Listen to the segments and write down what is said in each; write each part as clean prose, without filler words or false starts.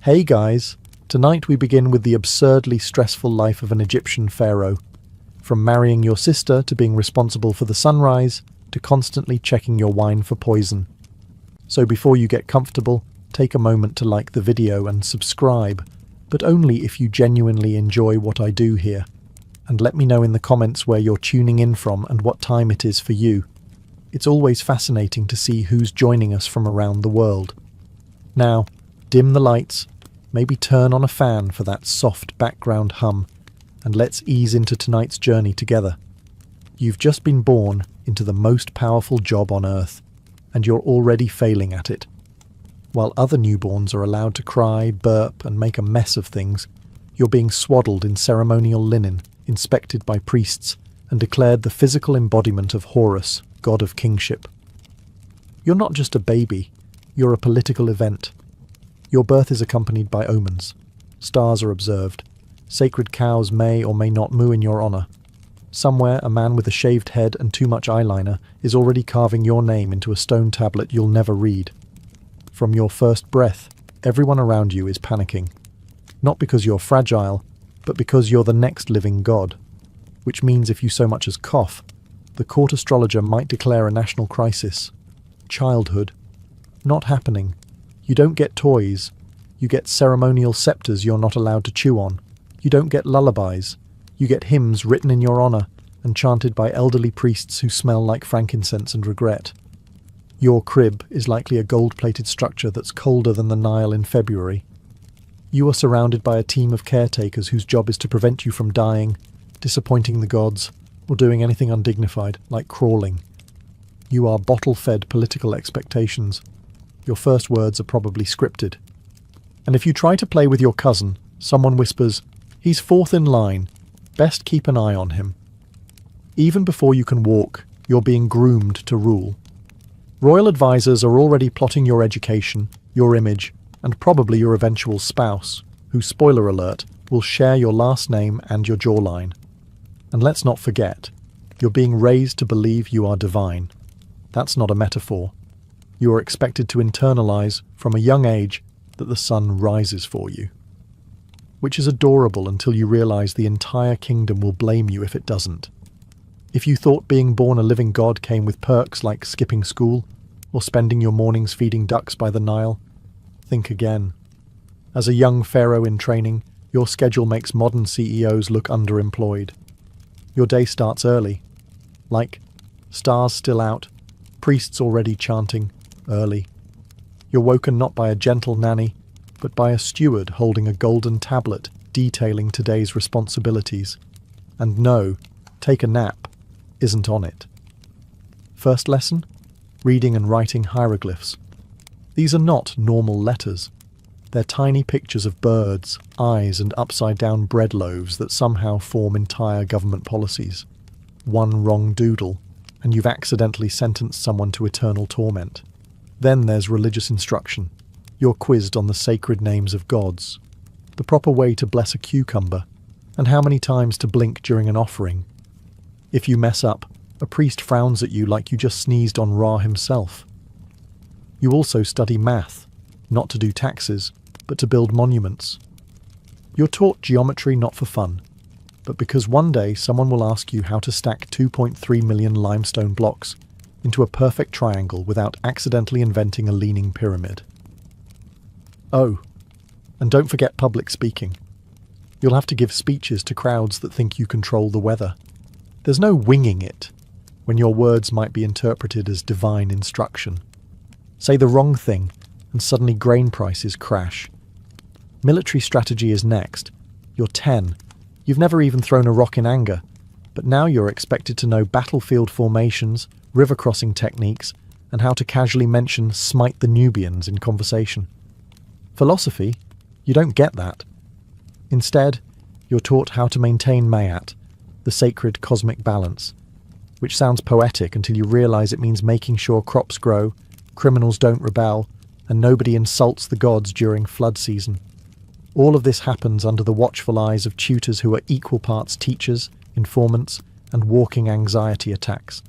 Hey guys, tonight we begin with the absurdly stressful life of an Egyptian pharaoh. From marrying your sister to being responsible for the sunrise to constantly checking your wine for poison. So before you get comfortable, take a moment to like the video and subscribe, but only if you genuinely enjoy what I do here. And let me know in the comments where you're tuning in from and what time it is for you. It's always fascinating to see who's joining us from around the world. Now, dim the lights, maybe turn on a fan for that soft background hum, and let's ease into tonight's journey together. You've just been born into the most powerful job on earth, and you're already failing at it. While other newborns are allowed to cry, burp, and make a mess of things, you're being swaddled in ceremonial linen, inspected by priests, and declared the physical embodiment of Horus, god of kingship. You're not just a baby, you're a political event. Your birth is accompanied by omens. Stars are observed. Sacred cows may or may not moo in your honor. Somewhere, a man with a shaved head and too much eyeliner is already carving your name into a stone tablet you'll never read. From your first breath, everyone around you is panicking. Not because you're fragile, but because you're the next living god. Which means if you so much as cough, the court astrologer might declare a national crisis. Childhood. Not happening. You don't get toys. You get ceremonial scepters you're not allowed to chew on. You don't get lullabies. You get hymns written in your honor and chanted by elderly priests who smell like frankincense and regret. Your crib is likely a gold-plated structure that's colder than the Nile in February. You are surrounded by a team of caretakers whose job is to prevent you from dying, disappointing the gods, or doing anything undignified, like crawling. You are bottle-fed political expectations. Your first words are probably scripted. And if you try to play with your cousin, someone whispers, "He's fourth in line. Best keep an eye on him." Even before you can walk, you're being groomed to rule. Royal advisors are already plotting your education, your image, and probably your eventual spouse, who, spoiler alert, will share your last name and your jawline. And let's not forget, you're being raised to believe you are divine. That's not a metaphor. You are expected to internalize, from a young age, that the sun rises for you. Which is adorable until you realize the entire kingdom will blame you if it doesn't. If you thought being born a living god came with perks like skipping school, or spending your mornings feeding ducks by the Nile, think again. As a young pharaoh in training, your schedule makes modern CEOs look underemployed. Your day starts early. Like, stars still out, priests already chanting, early. You're woken not by a gentle nanny, but by a steward holding a golden tablet detailing today's responsibilities. And no, take a nap isn't on it. First lesson? Reading and writing hieroglyphs. These are not normal letters. They're tiny pictures of birds, eyes, and upside-down bread loaves that somehow form entire government policies. One wrong doodle, and you've accidentally sentenced someone to eternal torment. Then there's religious instruction. You're quizzed on the sacred names of gods, the proper way to bless a cucumber, and how many times to blink during an offering. If you mess up, a priest frowns at you like you just sneezed on Ra himself. You also study math, not to do taxes, but to build monuments. You're taught geometry not for fun, but because one day someone will ask you how to stack 2.3 million limestone blocks into a perfect triangle without accidentally inventing a leaning pyramid. Oh, and don't forget public speaking. You'll have to give speeches to crowds that think you control the weather. There's no winging it, when your words might be interpreted as divine instruction. Say the wrong thing, and suddenly grain prices crash. Military strategy is next. You're 10. You've never even thrown a rock in anger, but now you're expected to know battlefield formations, river crossing techniques, and how to casually mention "smite the Nubians" in conversation. Philosophy? You don't get that. Instead, you're taught how to maintain Mayat, the sacred cosmic balance, which sounds poetic until you realize it means making sure crops grow, criminals don't rebel, and nobody insults the gods during flood season. All of this happens under the watchful eyes of tutors who are equal parts teachers, informants, and walking anxiety attacks.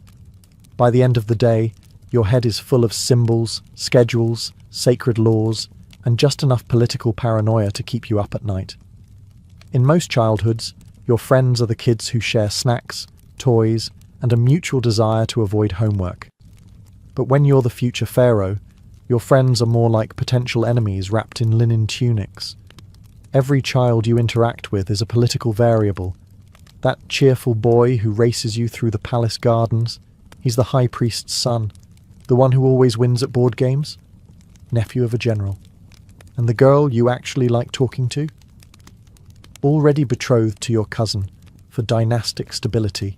By the end of the day, your head is full of symbols, schedules, sacred laws, and just enough political paranoia to keep you up at night. In most childhoods, your friends are the kids who share snacks, toys, and a mutual desire to avoid homework. But when you're the future pharaoh, your friends are more like potential enemies wrapped in linen tunics. Every child you interact with is a political variable. That cheerful boy who races you through the palace gardens, he's the high priest's son, the one who always wins at board games, nephew of a general. And the girl you actually like talking to? Already betrothed to your cousin for dynastic stability.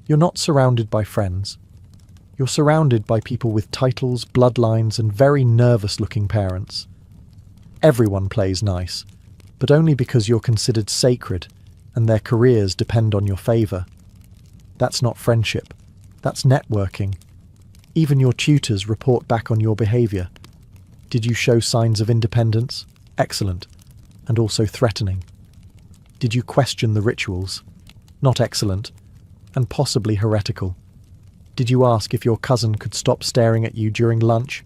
You're not surrounded by friends. You're surrounded by people with titles, bloodlines, and very nervous-looking parents. Everyone plays nice, but only because you're considered sacred and their careers depend on your favour. That's not friendship. That's networking. Even your tutors report back on your behaviour. Did you show signs of independence? Excellent. And also threatening. Did you question the rituals? Not excellent. And possibly heretical. Did you ask if your cousin could stop staring at you during lunch?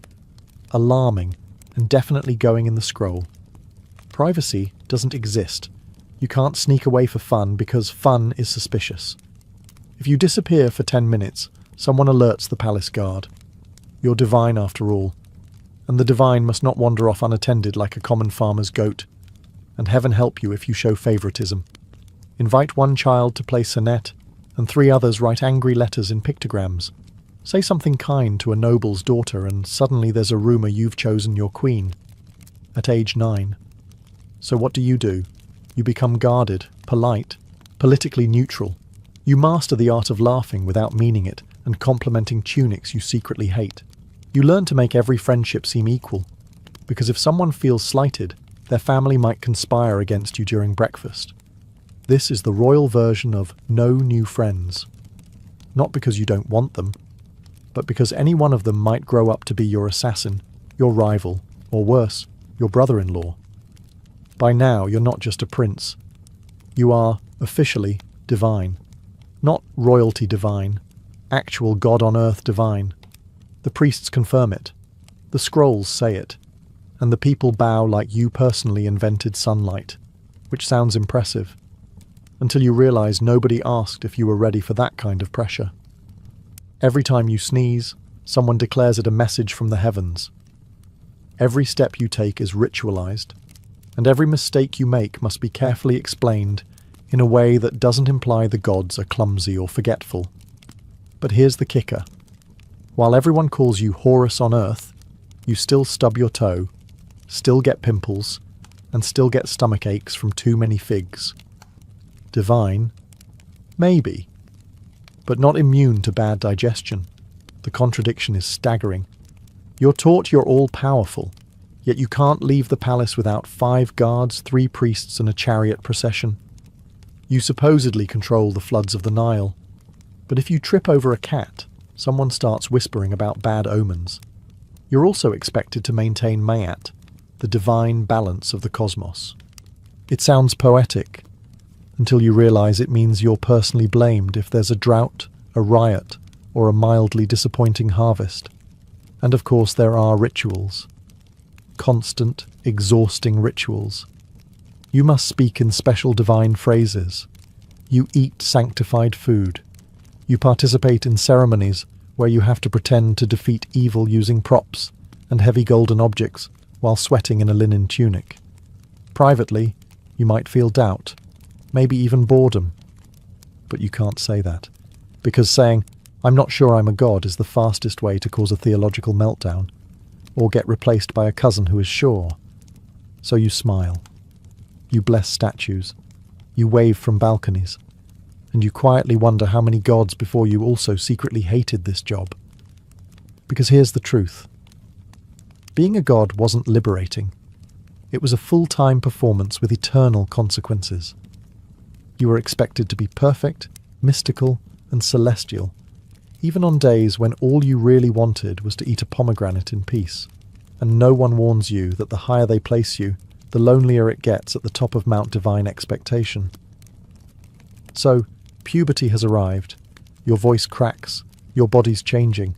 Alarming, and definitely going in the scroll. Privacy doesn't exist. You can't sneak away for fun because fun is suspicious. If you disappear for 10 minutes, someone alerts the palace guard. You're divine after all, and the divine must not wander off unattended like a common farmer's goat. And heaven help you if you show favouritism. Invite one child to play sonnet, and 3 others write angry letters in pictograms. Say something kind to a noble's daughter, and suddenly there's a rumour you've chosen your queen. At age 9. So what do? You become guarded, polite, politically neutral. You master the art of laughing without meaning it, and complimenting tunics you secretly hate. You learn to make every friendship seem equal, because if someone feels slighted, their family might conspire against you during breakfast. This is the royal version of no new friends. Not because you don't want them, but because any one of them might grow up to be your assassin, your rival, or worse, your brother-in-law. By now, you're not just a prince. You are, officially, divine. Not royalty divine, actual God-on-earth divine. The priests confirm it. The scrolls say it. And the people bow like you personally invented sunlight, which sounds impressive, until you realize nobody asked if you were ready for that kind of pressure. Every time you sneeze, someone declares it a message from the heavens. Every step you take is ritualized, and every mistake you make must be carefully explained in a way that doesn't imply the gods are clumsy or forgetful. But here's the kicker. While everyone calls you Horus on Earth, you still stub your toe, still get pimples, and still get stomach aches from too many figs. Divine? Maybe. But not immune to bad digestion. The contradiction is staggering. You're taught you're all-powerful, yet you can't leave the palace without 5 guards, 3 priests, and a chariot procession. You supposedly control the floods of the Nile, but if you trip over a cat, someone starts whispering about bad omens. You're also expected to maintain Mayat, the divine balance of the cosmos. It sounds poetic, until you realize it means you're personally blamed if there's a drought, a riot, or a mildly disappointing harvest. And of course there are rituals. Constant, exhausting rituals. You must speak in special divine phrases. You eat sanctified food. You participate in ceremonies where you have to pretend to defeat evil using props and heavy golden objects while sweating in a linen tunic. Privately, you might feel doubt, maybe even boredom. But you can't say that, because saying, "I'm not sure I'm a god," is the fastest way to cause a theological meltdown, or get replaced by a cousin who is sure. So you smile. You bless statues. You wave from balconies. And you quietly wonder how many gods before you also secretly hated this job. Because here's the truth. Being a god wasn't liberating. It was a full-time performance with eternal consequences. You were expected to be perfect, mystical, and celestial, even on days when all you really wanted was to eat a pomegranate in peace. And no one warns you that the higher they place you, the lonelier it gets at the top of Mount Divine Expectation. So, puberty has arrived. Your voice cracks, your body's changing,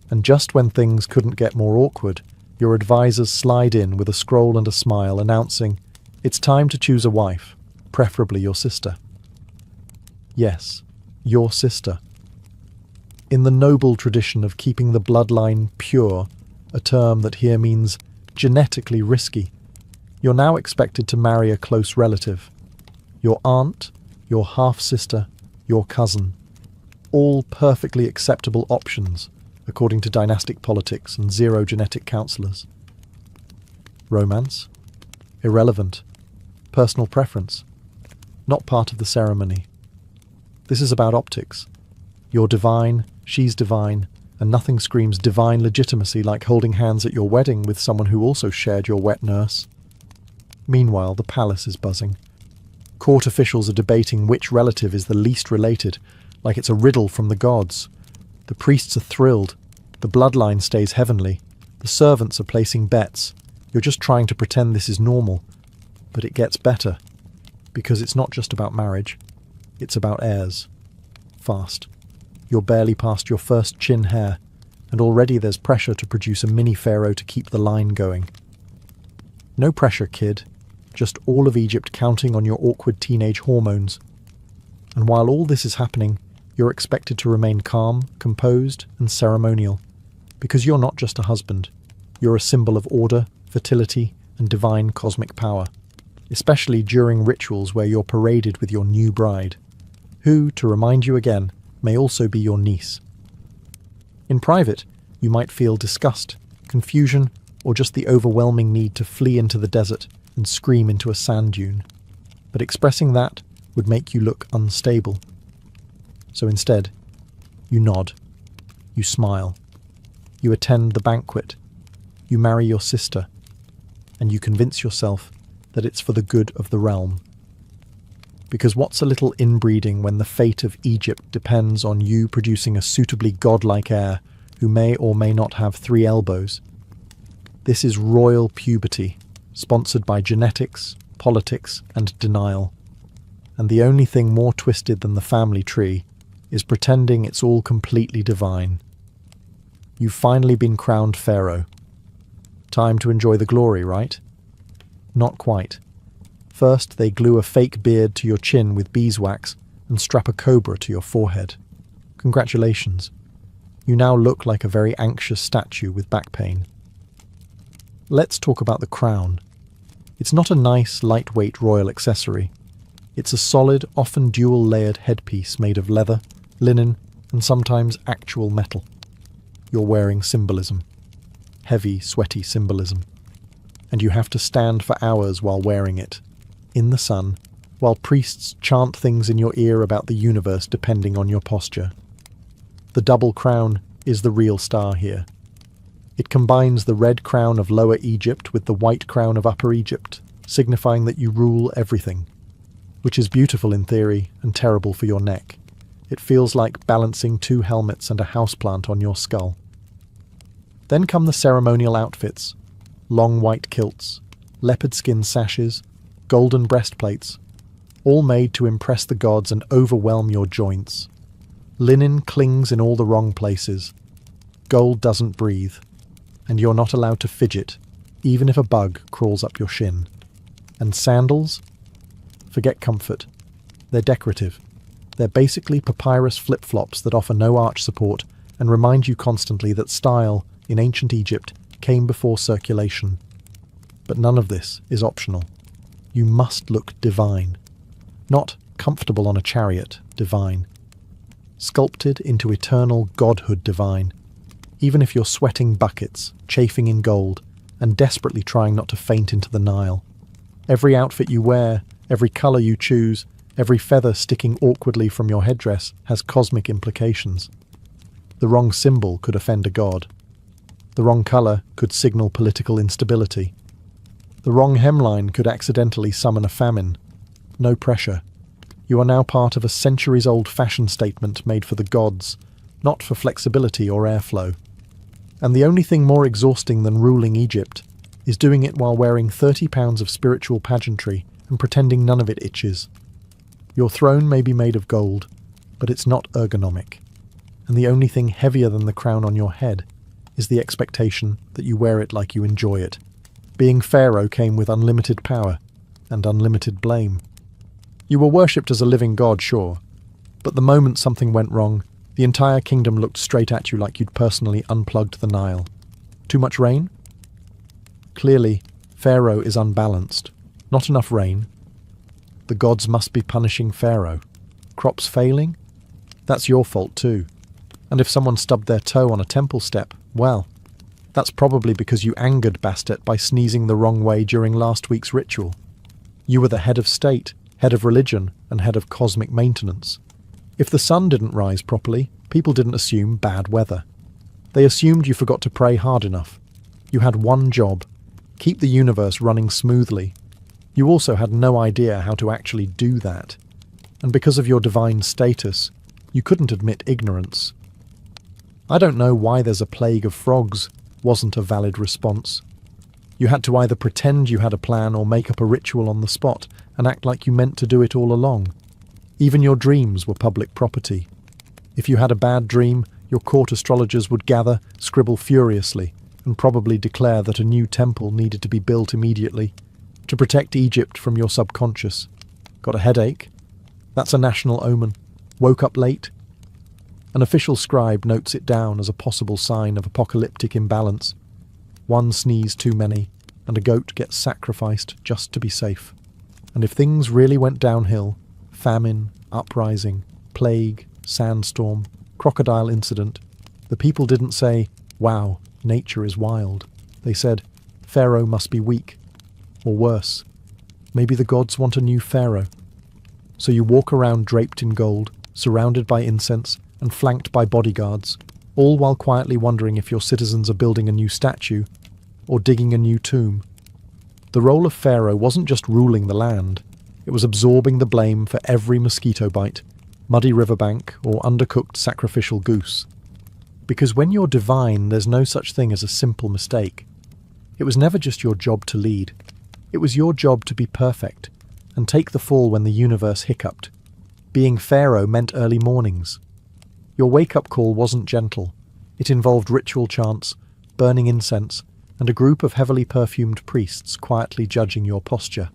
and just when things couldn't get more awkward, Your advisors slide in with a scroll and a smile, announcing, "It's time to choose a wife, preferably your sister." Yes, your sister. In the noble tradition of keeping the bloodline pure, a term that here means genetically risky, you're now expected to marry a close relative. Your aunt, your half-sister, your cousin. All perfectly acceptable options, according to dynastic politics and zero genetic counselors. Romance? Irrelevant. Personal preference? Not part of the ceremony. This is about optics. You're divine, she's divine, and nothing screams divine legitimacy like holding hands at your wedding with someone who also shared your wet nurse. Meanwhile, the palace is buzzing. Court officials are debating which relative is the least related, like it's a riddle from the gods. The priests are thrilled. The bloodline stays heavenly. The servants are placing bets. You're just trying to pretend this is normal. But it gets better. Because it's not just about marriage. It's about heirs. Fast. You're barely past your first chin hair, and already there's pressure to produce a mini pharaoh to keep the line going. No pressure, kid. Just all of Egypt counting on your awkward teenage hormones. And while all this is happening, you're expected to remain calm, composed, and ceremonial. Because you're not just a husband. You're a symbol of order, fertility, and divine cosmic power. Especially during rituals where you're paraded with your new bride, who, to remind you again, may also be your niece. In private, you might feel disgust, confusion, or just the overwhelming need to flee into the desert and scream into a sand dune. But expressing that would make you look unstable. So instead, you nod, you smile, you attend the banquet, you marry your sister, and you convince yourself that it's for the good of the realm. Because what's a little inbreeding when the fate of Egypt depends on you producing a suitably godlike heir who may or may not have 3 elbows? This is royal puberty, sponsored by genetics, politics, and denial. And the only thing more twisted than the family tree is pretending it's all completely divine. You've finally been crowned pharaoh. Time to enjoy the glory, right? Not quite. First, they glue a fake beard to your chin with beeswax and strap a cobra to your forehead. Congratulations. You now look like a very anxious statue with back pain. Let's talk about the crown. It's not a nice, lightweight royal accessory. It's a solid, often dual-layered headpiece made of leather, linen, and sometimes actual metal. You're wearing symbolism. Heavy, sweaty symbolism. And you have to stand for hours while wearing it, in the sun, while priests chant things in your ear about the universe depending on your posture. The double crown is the real star here. It combines the red crown of Lower Egypt with the white crown of Upper Egypt, signifying that you rule everything, which is beautiful in theory and terrible for your neck. It feels like balancing 2 helmets and a houseplant on your skull. Then come the ceremonial outfits. Long white kilts, leopard skin sashes, golden breastplates, all made to impress the gods and overwhelm your joints. Linen clings in all the wrong places. Gold doesn't breathe, and you're not allowed to fidget, even if a bug crawls up your shin. And sandals? Forget comfort. They're decorative. They're basically papyrus flip-flops that offer no arch support and remind you constantly that style, in ancient Egypt, came before circulation. But none of this is optional. You must look divine. Not comfortable on a chariot, divine. Sculpted into eternal godhood divine. Even if you're sweating buckets, chafing in gold, and desperately trying not to faint into the Nile. Every outfit you wear, every colour you choose, every feather sticking awkwardly from your headdress has cosmic implications. The wrong symbol could offend a god. The wrong colour could signal political instability. The wrong hemline could accidentally summon a famine. No pressure. You are now part of a centuries-old fashion statement made for the gods, not for flexibility or airflow. And the only thing more exhausting than ruling Egypt is doing it while wearing 30 pounds of spiritual pageantry and pretending none of it itches. Your throne may be made of gold, but it's not ergonomic. And the only thing heavier than the crown on your head is the expectation that you wear it like you enjoy it. Being Pharaoh came with unlimited power and unlimited blame. You were worshipped as a living god, sure, but the moment something went wrong, the entire kingdom looked straight at you like you'd personally unplugged the Nile. Too much rain? Clearly, Pharaoh is unbalanced. Not enough rain. The gods must be punishing Pharaoh. Crops failing? That's your fault too. And if someone stubbed their toe on a temple step, well, that's probably because you angered Bastet by sneezing the wrong way during last week's ritual. You were the head of state, head of religion, and head of cosmic maintenance. If the sun didn't rise properly, people didn't assume bad weather. They assumed you forgot to pray hard enough. You had one job: keep the universe running smoothly. You also had no idea how to actually do that. And because of your divine status, you couldn't admit ignorance. "I don't know why there's a plague of frogs" wasn't a valid response. You had to either pretend you had a plan or make up a ritual on the spot and act like you meant to do it all along. Even your dreams were public property. If you had a bad dream, your court astrologers would gather, scribble furiously, and probably declare that a new temple needed to be built immediately to protect Egypt from your subconscious. Got a headache? That's a national omen. Woke up late? An official scribe notes it down as a possible sign of apocalyptic imbalance. One sneeze too many, and a goat gets sacrificed just to be safe. And if things really went downhill, famine, uprising, plague, sandstorm, crocodile incident, the people didn't say, "Wow, nature is wild." They said, "Pharaoh must be weak." Or worse, maybe the gods want a new Pharaoh. So you walk around draped in gold, surrounded by incense, and flanked by bodyguards, all while quietly wondering if your citizens are building a new statue or digging a new tomb. The role of Pharaoh wasn't just ruling the land, it was absorbing the blame for every mosquito bite, muddy riverbank, or undercooked sacrificial goose. Because when you're divine, there's no such thing as a simple mistake. It was never just your job to lead. It was your job to be perfect, and take the fall when the universe hiccuped. Being Pharaoh meant early mornings. Your wake-up call wasn't gentle. It involved ritual chants, burning incense, and a group of heavily perfumed priests quietly judging your posture.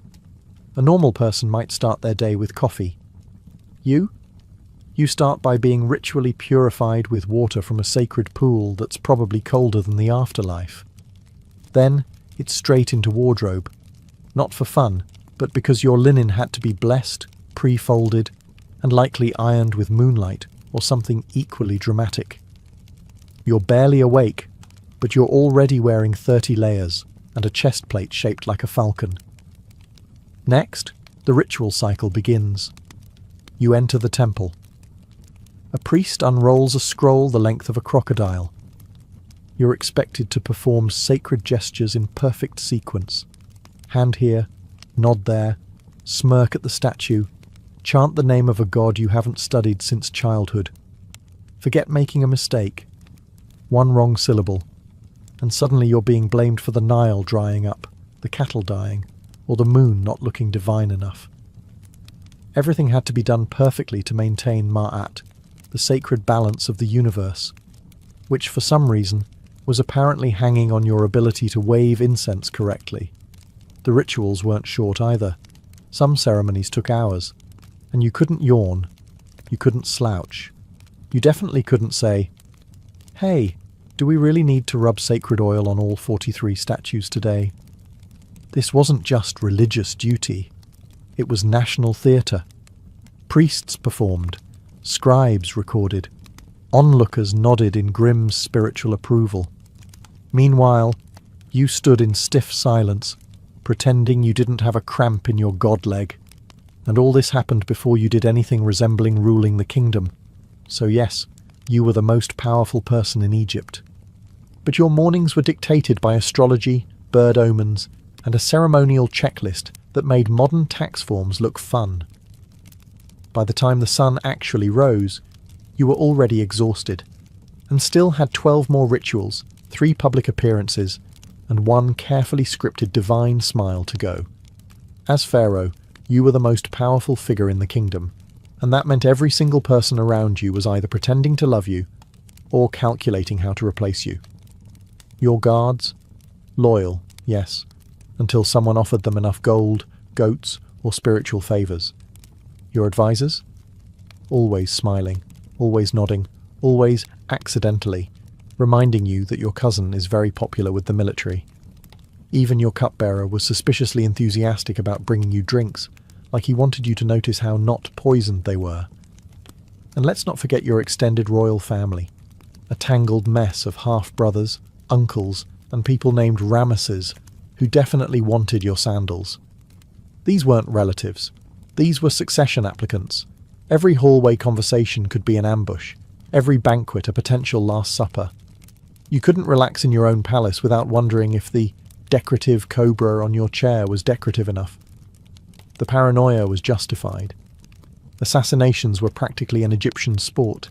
A normal person might start their day with coffee. You? You start by being ritually purified with water from a sacred pool that's probably colder than the afterlife. Then, it's straight into wardrobe. Not for fun, but because your linen had to be blessed, pre-folded, and likely ironed with moonlight or something equally dramatic. You're barely awake, but you're already wearing 30 layers and a chest plate shaped like a falcon. Next, the ritual cycle begins. You enter the temple. A priest unrolls a scroll the length of a crocodile. You're expected to perform sacred gestures in perfect sequence. Hand here, nod there, smirk at the statue, chant the name of a god you haven't studied since childhood. Forget making a mistake. One wrong syllable, and suddenly you're being blamed for the Nile drying up, the cattle dying, or the moon not looking divine enough. Everything had to be done perfectly to maintain Ma'at, the sacred balance of the universe, which for some reason was apparently hanging on your ability to wave incense correctly. The rituals weren't short either. Some ceremonies took hours, and you couldn't yawn, you couldn't slouch. You definitely couldn't say, "Hey, do we really need to rub sacred oil on all 43 statues today?" This wasn't just religious duty, it was national theatre. Priests performed, scribes recorded, onlookers nodded in grim spiritual approval. Meanwhile, you stood in stiff silence, pretending you didn't have a cramp in your god leg. And all this happened before you did anything resembling ruling the kingdom. So yes, you were the most powerful person in Egypt. But your mornings were dictated by astrology, bird omens, and a ceremonial checklist that made modern tax forms look fun. By the time the sun actually rose, you were already exhausted, and still had 12 more rituals, 3 public appearances, and 1 carefully scripted divine smile to go. As Pharaoh, you were the most powerful figure in the kingdom, and that meant every single person around you was either pretending to love you or calculating how to replace you. Your guards? Loyal, yes, until someone offered them enough gold, goats, or spiritual favors. Your advisors? Always smiling, always nodding, always accidentally, reminding you that your cousin is very popular with the military. Even your cupbearer was suspiciously enthusiastic about bringing you drinks, like he wanted you to notice how not poisoned they were. And let's not forget your extended royal family, a tangled mess of half-brothers, uncles, and people named Ramesses, who definitely wanted your sandals. These weren't relatives. These were succession applicants. Every hallway conversation could be an ambush, every banquet a potential Last Supper. You couldn't relax in your own palace without wondering if the decorative cobra on your chair was decorative enough. The paranoia was justified. Assassinations were practically an Egyptian sport.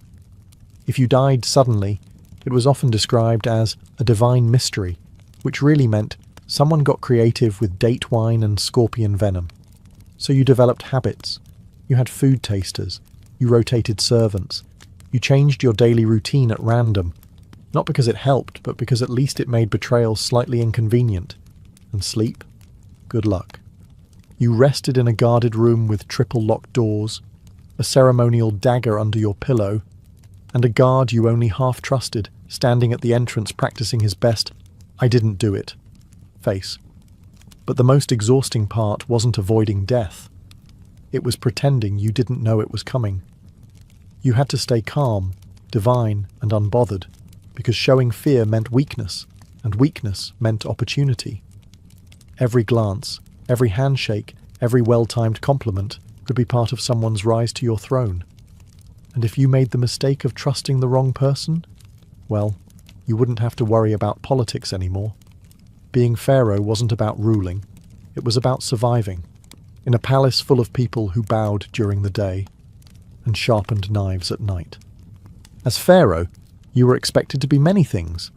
If you died suddenly, it was often described as a divine mystery, which really meant someone got creative with date wine and scorpion venom. So you developed habits. You had food tasters. You rotated servants. You changed your daily routine at random, not because it helped, but because at least it made betrayal slightly inconvenient. And sleep? Good luck. You rested in a guarded room with triple locked doors, a ceremonial dagger under your pillow, and a guard you only half trusted standing at the entrance practicing his best "I didn't do it" face. But the most exhausting part wasn't avoiding death. It was pretending you didn't know it was coming. You had to stay calm, divine, and unbothered, because showing fear meant weakness, and weakness meant opportunity. Every glance, every handshake, every well-timed compliment could be part of someone's rise to your throne. And if you made the mistake of trusting the wrong person, well, you wouldn't have to worry about politics anymore. Being pharaoh wasn't about ruling, it was about surviving, in a palace full of people who bowed during the day and sharpened knives at night. As pharaoh, you were expected to be many things: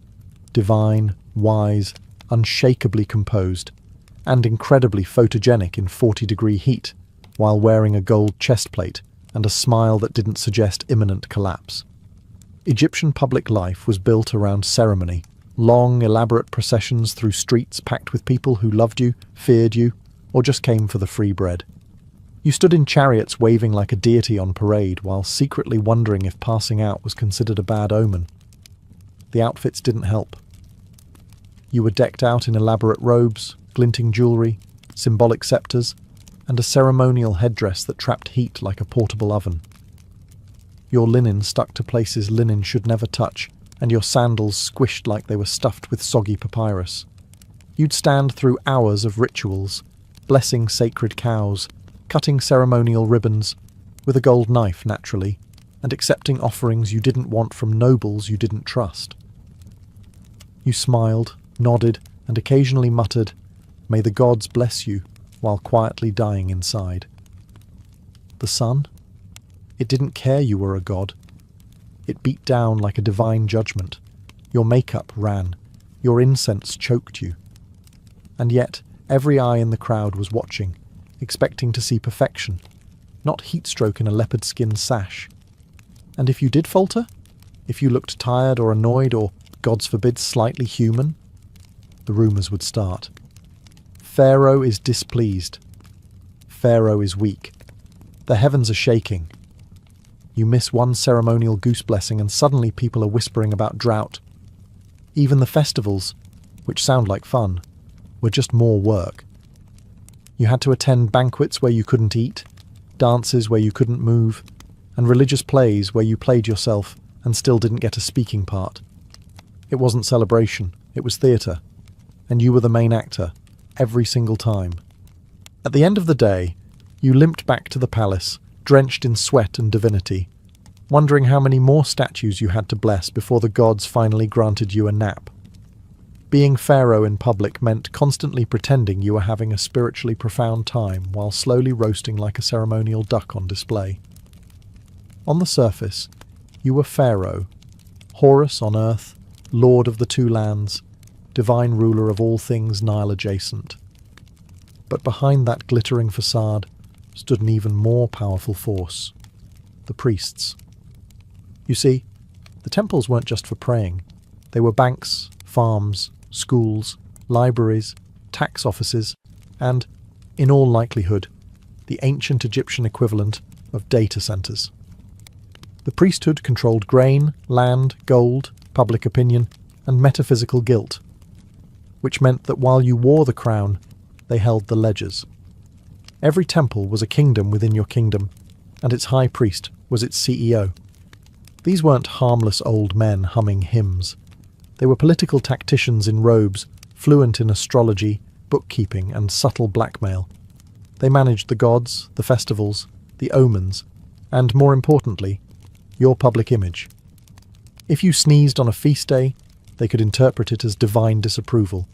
divine, wise, unshakably composed, and incredibly photogenic in 40-degree heat, while wearing a gold chestplate and a smile that didn't suggest imminent collapse. Egyptian public life was built around ceremony, long, elaborate processions through streets packed with people who loved you, feared you, or just came for the free bread. You stood in chariots waving like a deity on parade while secretly wondering if passing out was considered a bad omen. The outfits didn't help. You were decked out in elaborate robes, glinting jewellery, symbolic sceptres, and a ceremonial headdress that trapped heat like a portable oven. Your linen stuck to places linen should never touch, and your sandals squished like they were stuffed with soggy papyrus. You'd stand through hours of rituals, blessing sacred cows, cutting ceremonial ribbons, with a gold knife naturally, and accepting offerings you didn't want from nobles you didn't trust. You smiled, nodded, and occasionally muttered, "May the gods bless you," while quietly dying inside. The sun? It didn't care you were a god. It beat down like a divine judgment. Your makeup ran. Your incense choked you. And yet, every eye in the crowd was watching, expecting to see perfection, not heatstroke in a leopard skin sash. And if you did falter, if you looked tired or annoyed or, gods forbid, slightly human, the rumours would start. Pharaoh is displeased. Pharaoh is weak. The heavens are shaking. You miss one ceremonial goose blessing and suddenly people are whispering about drought. Even the festivals, which sound like fun, were just more work. You had to attend banquets where you couldn't eat, dances where you couldn't move, and religious plays where you played yourself and still didn't get a speaking part. It wasn't celebration, it was theatre, and you were the main actor, every single time. At the end of the day, you limped back to the palace, drenched in sweat and divinity, wondering how many more statues you had to bless before the gods finally granted you a nap. Being pharaoh in public meant constantly pretending you were having a spiritually profound time while slowly roasting like a ceremonial duck on display. On the surface, you were pharaoh, Horus on earth, lord of the two lands, divine ruler of all things Nile adjacent. But behind that glittering facade stood an even more powerful force: the priests. You see, the temples weren't just for praying. They were banks, farms, schools, libraries, tax offices, and, in all likelihood, the ancient Egyptian equivalent of data centers. The priesthood controlled grain, land, gold, public opinion, and metaphysical guilt, which meant that while you wore the crown, they held the ledgers. Every temple was a kingdom within your kingdom, and its high priest was its CEO. These weren't harmless old men humming hymns. They were political tacticians in robes, fluent in astrology, bookkeeping, and subtle blackmail. They managed the gods, the festivals, the omens, and, more importantly, your public image. If you sneezed on a feast day, they could interpret it as divine disapproval.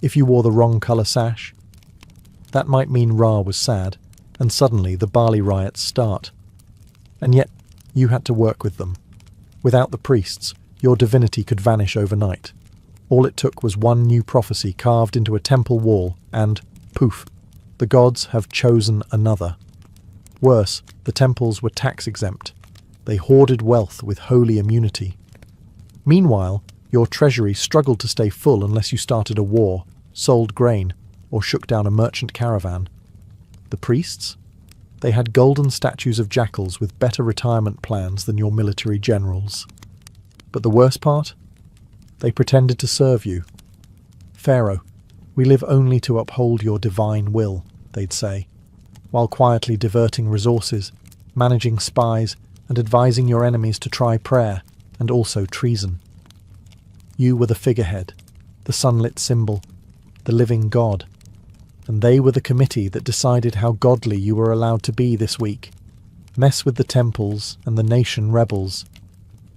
If you wore the wrong colour sash, that might mean Ra was sad, and suddenly the barley riots start. And yet, you had to work with them. Without the priests, your divinity could vanish overnight. All it took was one new prophecy carved into a temple wall, and, poof, the gods have chosen another. Worse, the temples were tax-exempt. They hoarded wealth with holy immunity. Meanwhile, your treasury struggled to stay full unless you started a war, sold grain, or shook down a merchant caravan. The priests? They had golden statues of jackals with better retirement plans than your military generals. But the worst part? They pretended to serve you. Pharaoh, we live only to uphold your divine will, they'd say, while quietly diverting resources, managing spies, and advising your enemies to try prayer, and also treason. You were the figurehead, the sunlit symbol, the living god, and they were the committee that decided how godly you were allowed to be this week. Mess with the temples and the nation rebels.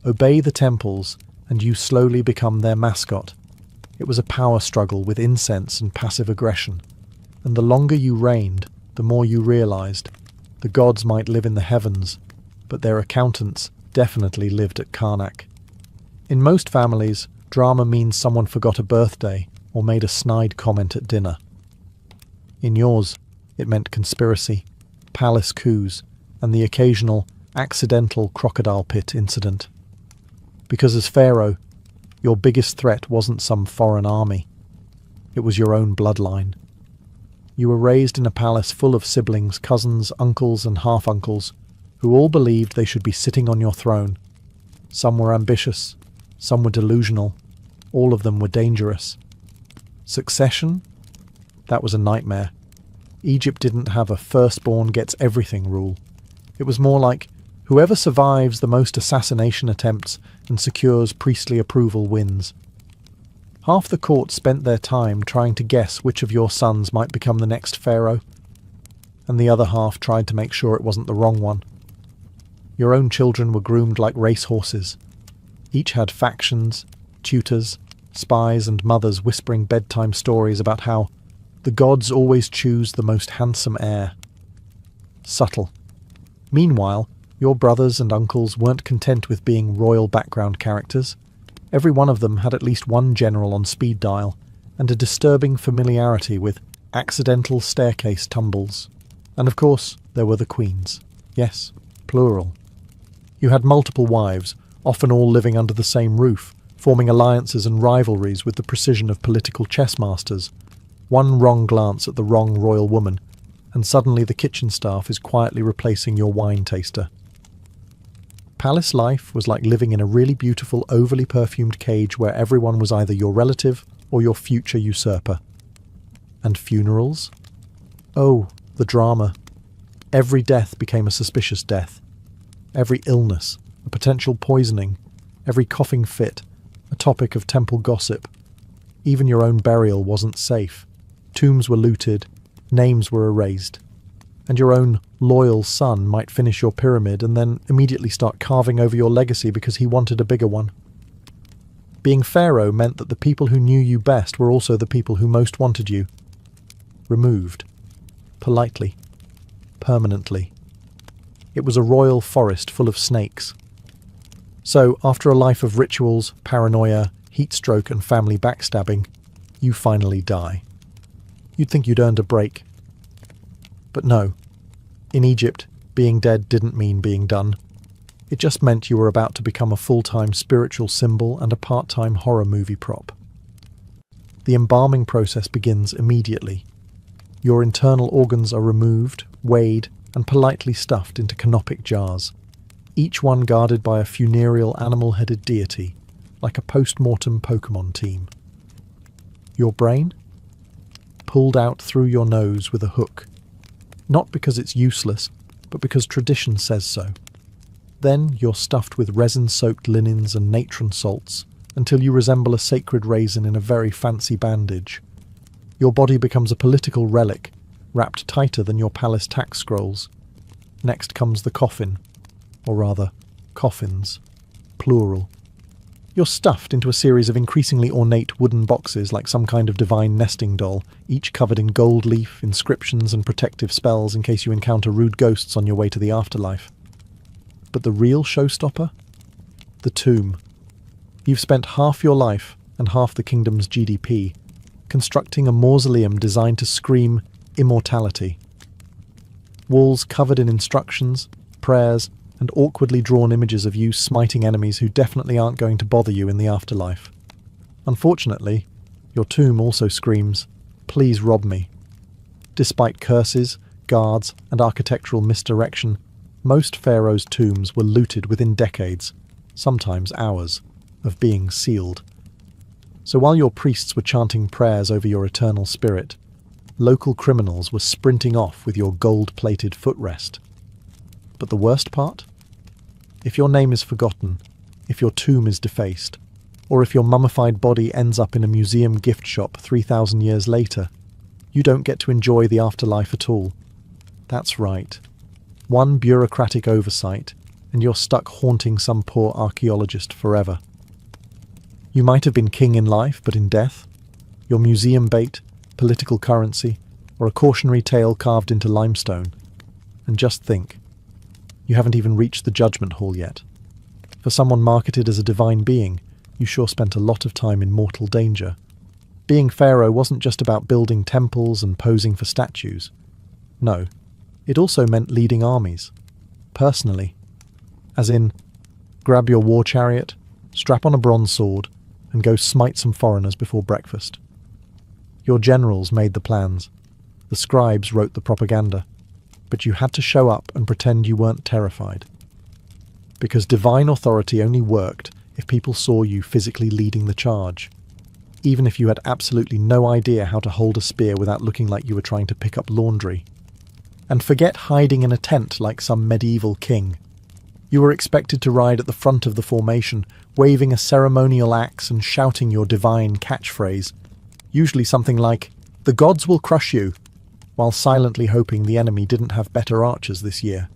Obey the temples, and you slowly become their mascot. It was a power struggle with incense and passive aggression, and the longer you reigned, the more you realized the gods might live in the heavens, but their accountants definitely lived at Karnak. In most families, drama means someone forgot a birthday or made a snide comment at dinner. In yours, it meant conspiracy, palace coups, and the occasional, accidental crocodile pit incident. Because as Pharaoh, your biggest threat wasn't some foreign army. It was your own bloodline. You were raised in a palace full of siblings, cousins, uncles, and half-uncles, who all believed they should be sitting on your throne. Some were ambitious, some were delusional, all of them were dangerous. Succession? That was a nightmare. Egypt didn't have a firstborn gets everything rule. It was more like, whoever survives the most assassination attempts and secures priestly approval wins. Half the court spent their time trying to guess which of your sons might become the next pharaoh, and the other half tried to make sure it wasn't the wrong one. Your own children were groomed like racehorses. Each had factions, tutors, spies, and mothers whispering bedtime stories about how the gods always choose the most handsome heir. Subtle. Meanwhile, your brothers and uncles weren't content with being royal background characters. Every one of them had at least one general on speed dial, and a disturbing familiarity with accidental staircase tumbles. And of course, there were the queens. Yes, plural. You had multiple wives, often all living under the same roof, forming alliances and rivalries with the precision of political chess masters. One wrong glance at the wrong royal woman, and suddenly the kitchen staff is quietly replacing your wine taster. Palace life was like living in a really beautiful, overly perfumed cage where everyone was either your relative or your future usurper. And funerals? Oh, the drama. Every death became a suspicious death. Every illness, a potential poisoning, every coughing fit, a topic of temple gossip. Even your own burial wasn't safe. Tombs were looted, names were erased, and your own loyal son might finish your pyramid and then immediately start carving over your legacy because he wanted a bigger one. Being pharaoh meant that the people who knew you best were also the people who most wanted you. Removed. Politely. Permanently. It was a royal forest full of snakes. So, after a life of rituals, paranoia, heatstroke and family backstabbing, you finally die. You'd think you'd earned a break. But no. In Egypt, being dead didn't mean being done. It just meant you were about to become a full-time spiritual symbol and a part-time horror movie prop. The embalming process begins immediately. Your internal organs are removed, weighed, and politely stuffed into canopic jars, each one guarded by a funereal animal-headed deity, like a post-mortem Pokemon team. Your brain? Pulled out through your nose with a hook, not because it's useless, but because tradition says so. Then you're stuffed with resin-soaked linens and natron salts until you resemble a sacred raisin in a very fancy bandage. Your body becomes a political relic, wrapped tighter than your palace tax scrolls. Next comes the coffin, or rather, coffins, plural. You're stuffed into a series of increasingly ornate wooden boxes like some kind of divine nesting doll, each covered in gold leaf, inscriptions and protective spells in case you encounter rude ghosts on your way to the afterlife. But the real showstopper? The tomb. You've spent half your life and half the kingdom's GDP constructing a mausoleum designed to scream immortality. Walls covered in instructions, prayers, and awkwardly drawn images of you smiting enemies who definitely aren't going to bother you in the afterlife. Unfortunately, your tomb also screams, "Please rob me." Despite curses, guards, and architectural misdirection, most pharaohs' tombs were looted within decades, sometimes hours, of being sealed. So while your priests were chanting prayers over your eternal spirit, local criminals were sprinting off with your gold-plated footrest. But the worst part? If your name is forgotten, if your tomb is defaced, or if your mummified body ends up in a museum gift shop 3,000 years later, you don't get to enjoy the afterlife at all. That's right. One bureaucratic oversight, and you're stuck haunting some poor archaeologist forever. You might have been king in life, but in death, you're museum bait, political currency, or a cautionary tale carved into limestone. And just think, you haven't even reached the judgment hall yet. For someone marketed as a divine being, you sure spent a lot of time in mortal danger. Being pharaoh wasn't just about building temples and posing for statues. No, it also meant leading armies. Personally. As in, grab your war chariot, strap on a bronze sword, and go smite some foreigners before breakfast. Your generals made the plans. The scribes wrote the propaganda. But you had to show up and pretend you weren't terrified. Because divine authority only worked if people saw you physically leading the charge, even if you had absolutely no idea how to hold a spear without looking like you were trying to pick up laundry. And forget hiding in a tent like some medieval king. You were expected to ride at the front of the formation, waving a ceremonial axe and shouting your divine catchphrase, usually something like, "The gods will crush you," while silently hoping the enemy didn't have better archers this year.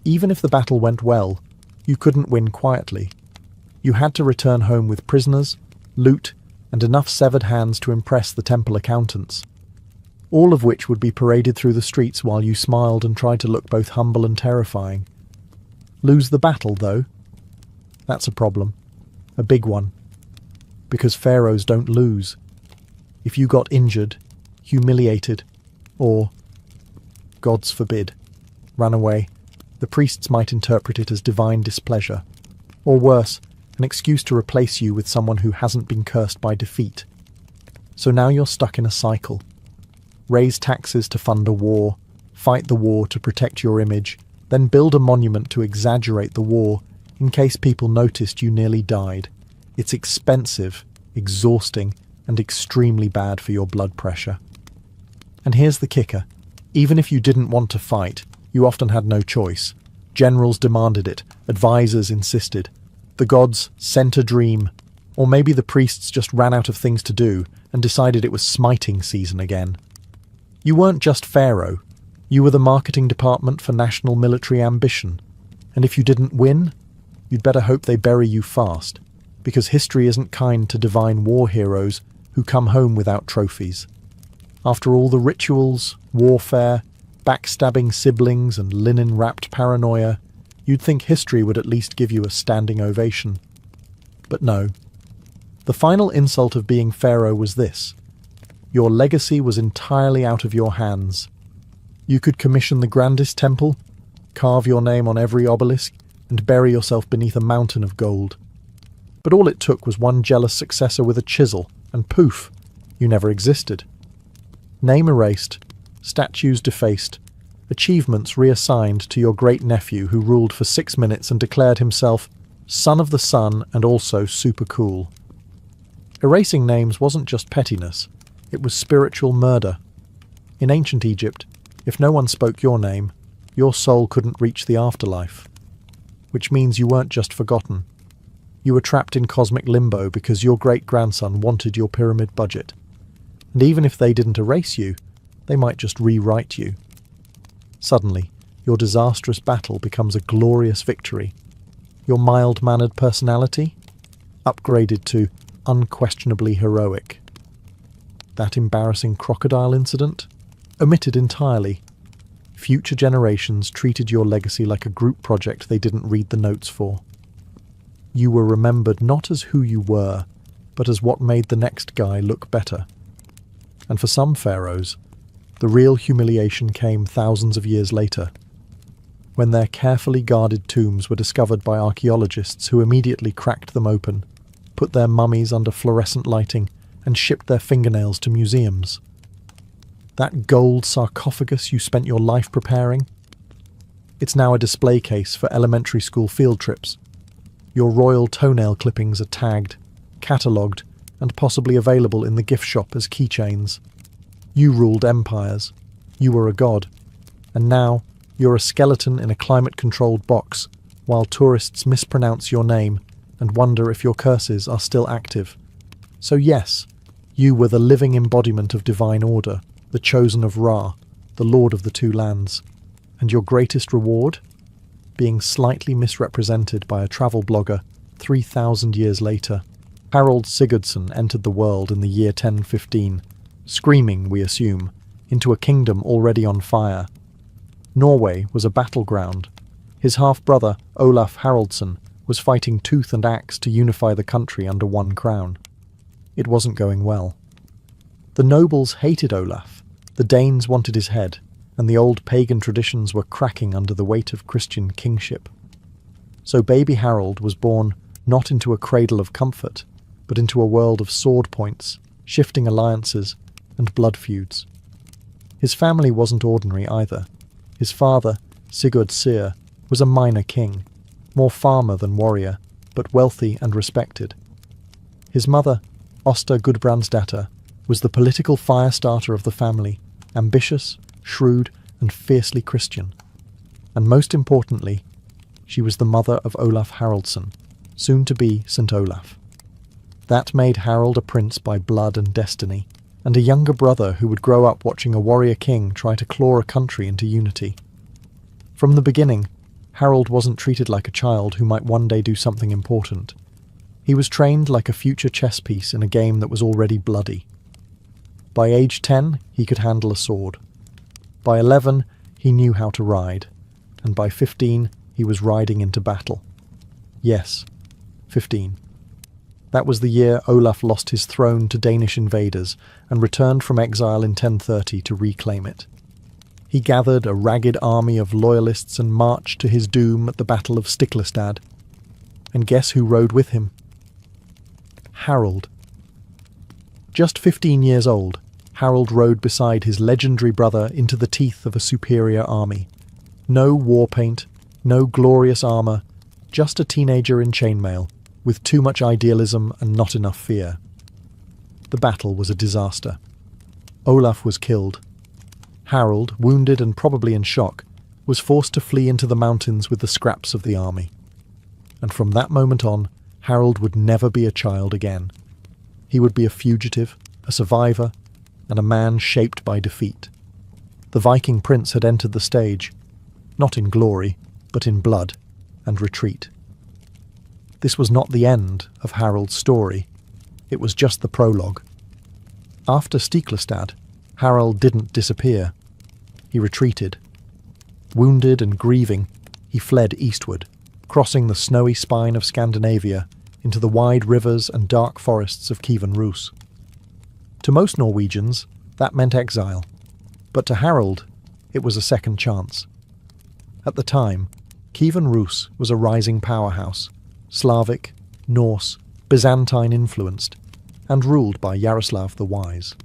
Even if the battle went well, you couldn't win quietly. You had to return home with prisoners, loot, and enough severed hands to impress the temple accountants, all of which would be paraded through the streets while you smiled and tried to look both humble and terrifying. Lose the battle, though? That's a problem. A big one. Because pharaohs don't lose. If you got injured, humiliated, or, gods forbid, ran away, the priests might interpret it as divine displeasure, or worse, an excuse to replace you with someone who hasn't been cursed by defeat. So now you're stuck in a cycle. Raise taxes to fund a war, fight the war to protect your image, then build a monument to exaggerate the war in case people noticed you nearly died. It's expensive, exhausting, and extremely bad for your blood pressure. And here's the kicker. Even if you didn't want to fight, you often had no choice. Generals demanded it, advisors insisted. The gods sent a dream, or maybe the priests just ran out of things to do and decided it was smiting season again. You weren't just pharaoh. You were the marketing department for national military ambition. And if you didn't win, you'd better hope they bury you fast, because history isn't kind to divine war heroes who come home without trophies. After all the rituals, warfare, backstabbing siblings, and linen-wrapped paranoia, you'd think history would at least give you a standing ovation. But no. The final insult of being pharaoh was this. Your legacy was entirely out of your hands. You could commission the grandest temple, carve your name on every obelisk, and bury yourself beneath a mountain of gold. But all it took was one jealous successor with a chisel, and poof, you never existed. Name erased, statues defaced, achievements reassigned to your great-nephew who ruled for 6 minutes and declared himself son of the sun and also super cool. Erasing names wasn't just pettiness, it was spiritual murder. In ancient Egypt, if no one spoke your name, your soul couldn't reach the afterlife. Which means you weren't just forgotten. You were trapped in cosmic limbo because your great-grandson wanted your pyramid budget. And even if they didn't erase you, they might just rewrite you. Suddenly, your disastrous battle becomes a glorious victory. Your mild-mannered personality? Upgraded to unquestionably heroic. That embarrassing crocodile incident? Omitted entirely. Future generations treated your legacy like a group project they didn't read the notes for. You were remembered not as who you were, but as what made the next guy look better. And for some pharaohs, the real humiliation came thousands of years later, when their carefully guarded tombs were discovered by archaeologists who immediately cracked them open, put their mummies under fluorescent lighting, and shipped their fingernails to museums. That gold sarcophagus you spent your life preparing? It's now a display case for elementary school field trips. Your royal toenail clippings are tagged, catalogued, and possibly available in the gift shop as keychains. You ruled empires. You were a god. And now, you're a skeleton in a climate-controlled box, while tourists mispronounce your name and wonder if your curses are still active. So yes, you were the living embodiment of divine order, the chosen of Ra, the lord of the two lands. And your greatest reward? Being slightly misrepresented by a travel blogger 3,000 years later. Harold Sigurdsson entered the world in the year 1015, screaming, we assume, into a kingdom already on fire. Norway was a battleground. His half-brother, Olaf Haraldsson, was fighting tooth and axe to unify the country under one crown. It wasn't going well. The nobles hated Olaf, the Danes wanted his head, and the old pagan traditions were cracking under the weight of Christian kingship. So baby Harold was born not into a cradle of comfort, but into a world of sword points, shifting alliances, and blood feuds. His family wasn't ordinary either. His father, Sigurd Syr, was a minor king, more farmer than warrior, but wealthy and respected. His mother, Osta Gudbrandsdatter, was the political fire-starter of the family, ambitious, shrewd, and fiercely Christian. And most importantly, she was the mother of Olaf Haraldsson, soon to be St. Olaf. That made Harold a prince by blood and destiny, and a younger brother who would grow up watching a warrior king try to claw a country into unity. From the beginning, Harold wasn't treated like a child who might one day do something important. He was trained like a future chess piece in a game that was already bloody. By age 10, he could handle a sword. By 11, he knew how to ride, and by 15, he was riding into battle. Yes, 15. That was the year Olaf lost his throne to Danish invaders and returned from exile in 1030 to reclaim it. He gathered a ragged army of loyalists and marched to his doom at the Battle of Stiklestad. And guess who rode with him? Harold. Just 15 years old, Harold rode beside his legendary brother into the teeth of a superior army. No war paint, no glorious armour, just a teenager in chainmail, with too much idealism and not enough fear. The battle was a disaster. Olaf was killed. Harold, wounded and probably in shock, was forced to flee into the mountains with the scraps of the army. And from that moment on, Harold would never be a child again. He would be a fugitive, a survivor, and a man shaped by defeat. The Viking prince had entered the stage, not in glory, but in blood and retreat. This was not the end of Harold's story. It was just the prologue. After Stiklestad, Harold didn't disappear. He retreated. Wounded and grieving, he fled eastward, crossing the snowy spine of Scandinavia into the wide rivers and dark forests of Kievan Rus. To most Norwegians, that meant exile, but to Harold, it was a second chance. At the time, Kievan Rus was a rising powerhouse, Slavic, Norse, Byzantine influenced, and ruled by Yaroslav the Wise.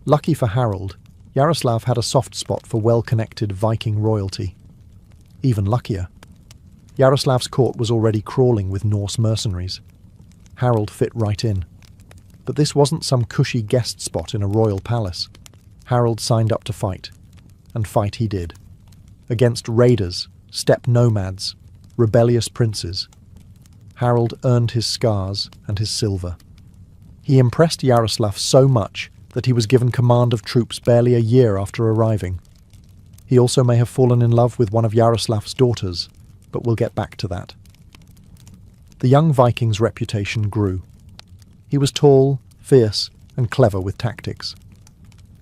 Lucky for Harold, Yaroslav had a soft spot for well-connected Viking royalty. Even luckier, Yaroslav's court was already crawling with Norse mercenaries. Harold fit right in. But this wasn't some cushy guest spot in a royal palace. Harold signed up to fight, and fight he did. Against raiders, steppe nomads, rebellious princes. Harold earned his scars and his silver. He impressed Yaroslav so much that he was given command of troops barely a year after arriving. He also may have fallen in love with one of Yaroslav's daughters, but we'll get back to that. The young Viking's reputation grew. He was tall, fierce, and clever with tactics.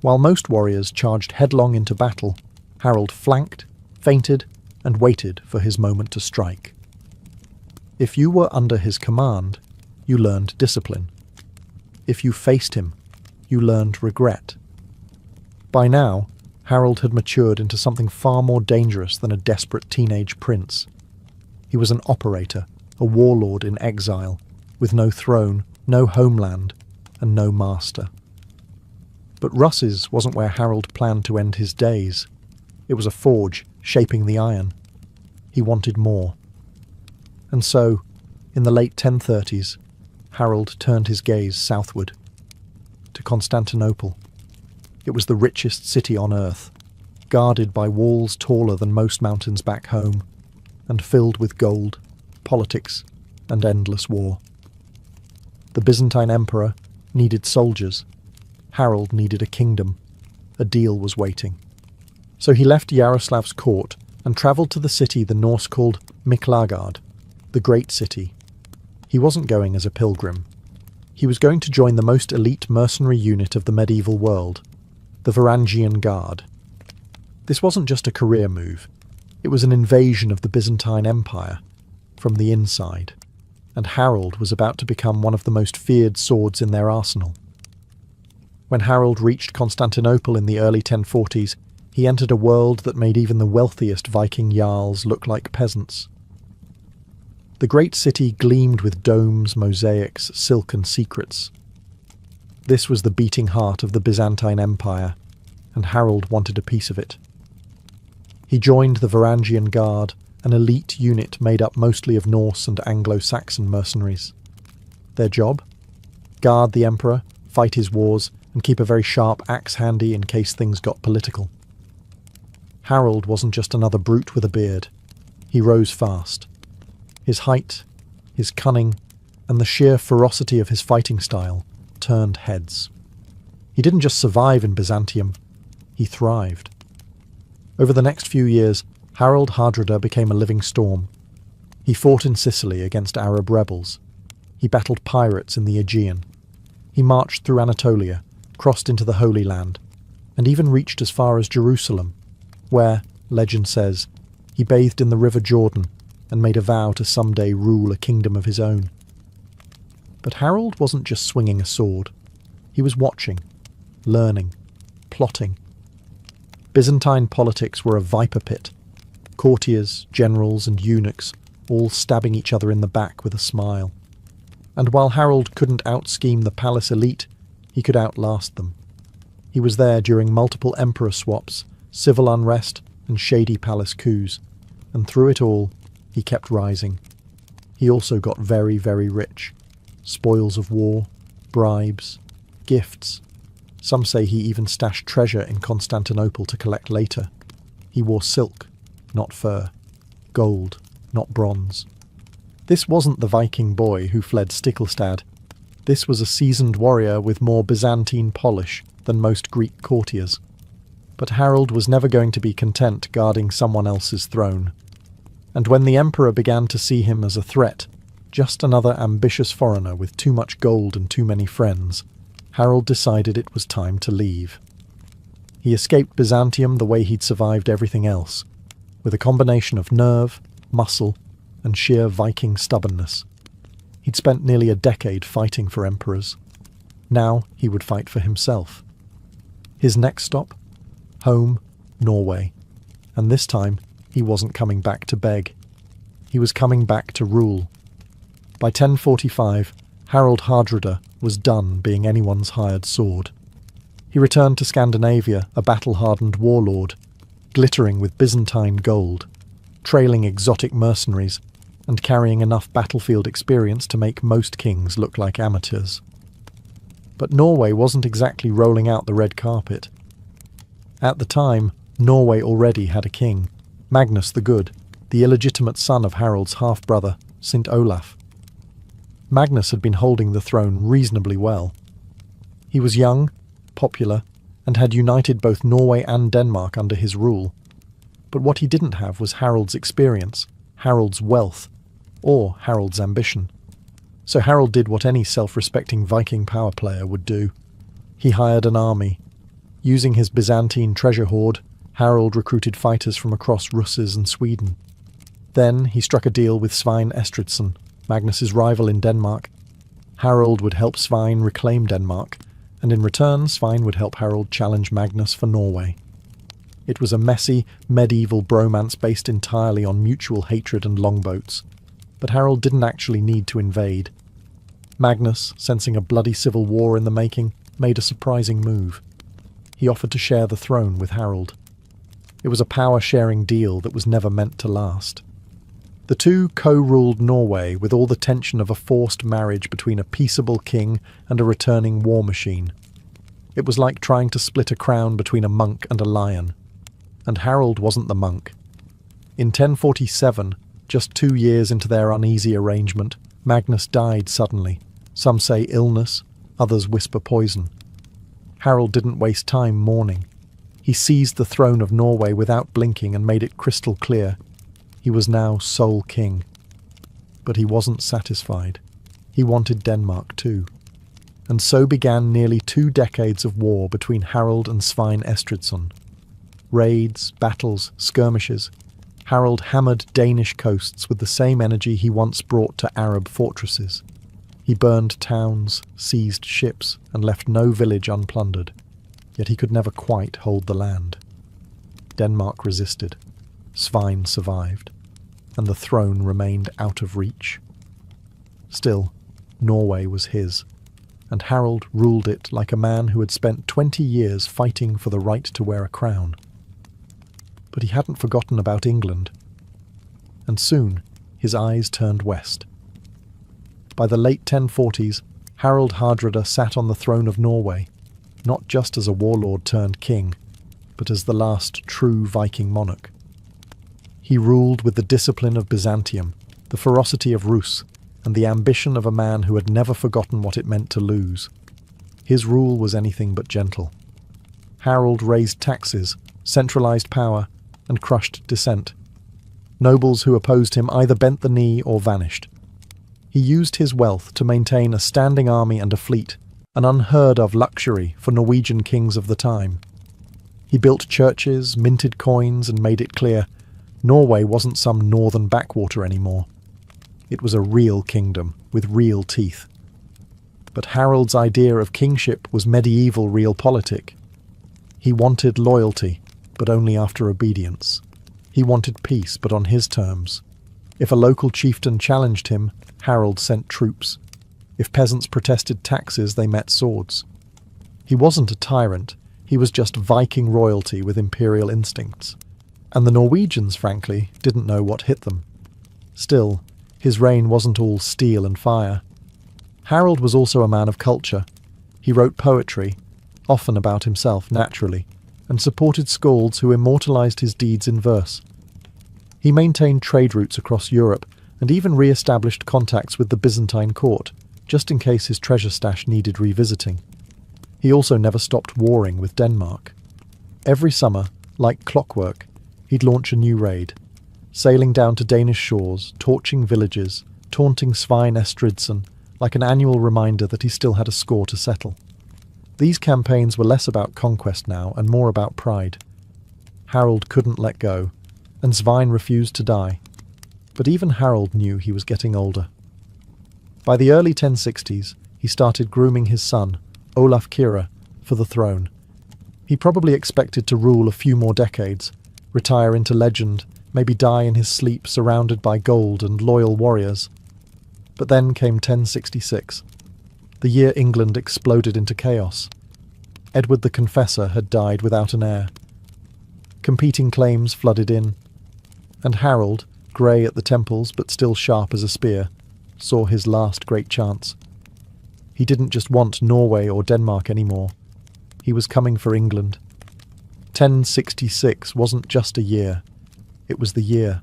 While most warriors charged headlong into battle, Harold flanked, feinted, and waited for his moment to strike. If you were under his command, you learned discipline. If you faced him, you learned regret. By now, Harold had matured into something far more dangerous than a desperate teenage prince. He was an operator, a warlord in exile, with no throne, no homeland, and no master. But Russ's wasn't where Harold planned to end his days. It was a forge, shaping the iron. He wanted more. And so, in the late 1030s, Harold turned his gaze southward, to Constantinople. It was the richest city on earth, guarded by walls taller than most mountains back home, and filled with gold, politics, and endless war. The Byzantine emperor needed soldiers. Harold needed a kingdom. A deal was waiting. So he left Yaroslav's court and travelled to the city the Norse called Miklagard, the Great City. He wasn't going as a pilgrim. He was going to join the most elite mercenary unit of the medieval world, the Varangian Guard. This wasn't just a career move. It was an invasion of the Byzantine Empire, from the inside, and Harold was about to become one of the most feared swords in their arsenal. When Harold reached Constantinople in the early 1040s, he entered a world that made even the wealthiest Viking jarls look like peasants. The great city gleamed with domes, mosaics, silken secrets. This was the beating heart of the Byzantine Empire, and Harold wanted a piece of it. He joined the Varangian Guard, an elite unit made up mostly of Norse and Anglo-Saxon mercenaries. Their job? Guard the emperor, fight his wars, and keep a very sharp axe handy in case things got political. Harold wasn't just another brute with a beard. He rose fast. His height, his cunning, and the sheer ferocity of his fighting style turned heads. He didn't just survive in Byzantium, he thrived. Over the next few years, Harold Hardrada became a living storm. He fought in Sicily against Arab rebels. He battled pirates in the Aegean. He marched through Anatolia, crossed into the Holy Land, and even reached as far as Jerusalem, where, legend says, he bathed in the River Jordan and made a vow to someday rule a kingdom of his own. But Harold wasn't just swinging a sword. He was watching, learning, plotting. Byzantine politics were a viper pit. Courtiers, generals, and eunuchs all stabbing each other in the back with a smile. And while Harold couldn't out-scheme the palace elite, he could outlast them. He was there during multiple emperor swaps, civil unrest, and shady palace coups, and through it all, he kept rising. He also got very, very rich. Spoils of war, bribes, gifts. Some say he even stashed treasure in Constantinople to collect later. He wore silk, not fur, gold, not bronze. This wasn't the Viking boy who fled Stiklestad. This was a seasoned warrior with more Byzantine polish than most Greek courtiers. But Harold was never going to be content guarding someone else's throne. And when the emperor began to see him as a threat, just another ambitious foreigner with too much gold and too many friends, Harold decided it was time to leave. He escaped Byzantium the way he'd survived everything else, with a combination of nerve, muscle, and sheer Viking stubbornness. He'd spent nearly a decade fighting for emperors. Now he would fight for himself. His next stop? Home, Norway. And this time, He wasn't coming back to beg. He was coming back to rule. By 1045, Harald Hardrada was done being anyone's hired sword. He returned to Scandinavia, a battle-hardened warlord, glittering with Byzantine gold, trailing exotic mercenaries, and carrying enough battlefield experience to make most kings look like amateurs. But Norway wasn't exactly rolling out the red carpet. At the time, Norway already had a king, Magnus the Good, the illegitimate son of Harald's half-brother, St. Olaf. Magnus had been holding the throne reasonably well. He was young, popular, and had united both Norway and Denmark under his rule. But what he didn't have was Harald's experience, Harald's wealth, or Harald's ambition. So Harald did what any self-respecting Viking power player would do. He hired an army. Using his Byzantine treasure hoard, Harald recruited fighters from across Russes and Sweden. Then he struck a deal with Svein Estridsson, Magnus's rival in Denmark. Harald would help Svein reclaim Denmark, and in return Svein would help Harald challenge Magnus for Norway. It was a messy, medieval bromance based entirely on mutual hatred and longboats. But Harald didn't actually need to invade. Magnus, sensing a bloody civil war in the making, made a surprising move. He offered to share the throne with Harald. It was a power-sharing deal that was never meant to last. The two co-ruled Norway with all the tension of a forced marriage between a peaceable king and a returning war machine. It was like trying to split a crown between a monk and a lion. And Harald wasn't the monk. In 1047, just 2 years into their uneasy arrangement, Magnus died suddenly. Some say illness, others whisper poison. Harald didn't waste time mourning. He seized the throne of Norway without blinking and made it crystal clear. He was now sole king. But he wasn't satisfied. He wanted Denmark too. And so began nearly 2 decades of war between Harald and Svein Estridsson. Raids, battles, skirmishes. Harald hammered Danish coasts with the same energy he once brought to Arab fortresses. He burned towns, seized ships, and left no village unplundered. Yet he could never quite hold the land. Denmark resisted. Svein survived. And the throne remained out of reach. Still, Norway was his, and Harald ruled it like a man who had spent 20 years fighting for the right to wear a crown. But he hadn't forgotten about England. And soon, his eyes turned west. By the late 1040s, Harald Hardrada sat on the throne of Norway, not just as a warlord turned king, but as the last true Viking monarch. He ruled with the discipline of Byzantium, the ferocity of Rus, and the ambition of a man who had never forgotten what it meant to lose. His rule was anything but gentle. Harald raised taxes, centralized power, and crushed dissent. Nobles who opposed him either bent the knee or vanished. He used his wealth to maintain a standing army and a fleet, an unheard-of luxury for Norwegian kings of the time. He built churches, minted coins, and made it clear Norway wasn't some northern backwater anymore. It was a real kingdom, with real teeth. But Harald's idea of kingship was medieval realpolitik. He wanted loyalty, but only after obedience. He wanted peace, but on his terms. If a local chieftain challenged him, Harald sent troops. If peasants protested taxes, they met swords. He wasn't a tyrant, he was just Viking royalty with imperial instincts. And the Norwegians, frankly, didn't know what hit them. Still, his reign wasn't all steel and fire. Harald was also a man of culture. He wrote poetry, often about himself, naturally, and supported skalds who immortalized his deeds in verse. He maintained trade routes across Europe and even re-established contacts with the Byzantine court, just in case his treasure stash needed revisiting. He also never stopped warring with Denmark. Every summer, like clockwork, he'd launch a new raid, sailing down to Danish shores, torching villages, taunting Svein Estridsson, like an annual reminder that he still had a score to settle. These campaigns were less about conquest now and more about pride. Harald couldn't let go, and Svein refused to die. But even Harald knew he was getting older. By the early 1060s, he started grooming his son, Olaf Kyrre, for the throne. He probably expected to rule a few more decades, retire into legend, maybe die in his sleep surrounded by gold and loyal warriors. But then came 1066, the year England exploded into chaos. Edward the Confessor had died without an heir. Competing claims flooded in, and Harold, grey at the temples but still sharp as a spear, saw his last great chance. He didn't just want Norway or Denmark anymore. He was coming for England. 1066 wasn't just a year. It was the year.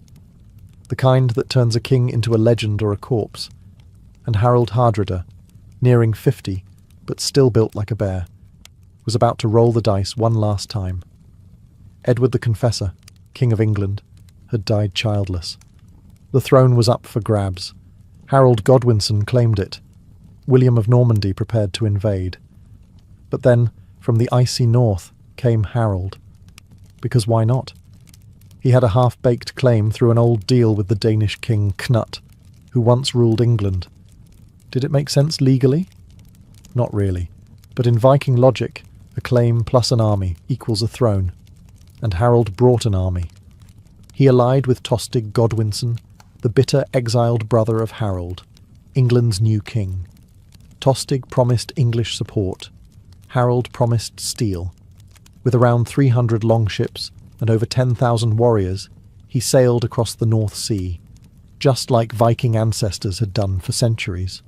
The kind that turns a king into a legend or a corpse. And Harold Hardrada, nearing 50, but still built like a bear, was about to roll the dice one last time. Edward the Confessor, King of England, had died childless. The throne was up for grabs. Harold Godwinson claimed it. William of Normandy prepared to invade. But then, from the icy north, came Harold. Because why not? He had a half-baked claim through an old deal with the Danish king Knut, who once ruled England. Did it make sense legally? Not really. But in Viking logic, a claim plus an army equals a throne. And Harold brought an army. He allied with Tostig Godwinson, the bitter exiled brother of Harold, England's new king. Tostig promised English support. Harold promised steel. With around 300 longships and over 10,000 warriors, he sailed across the North Sea, just like Viking ancestors had done for centuries.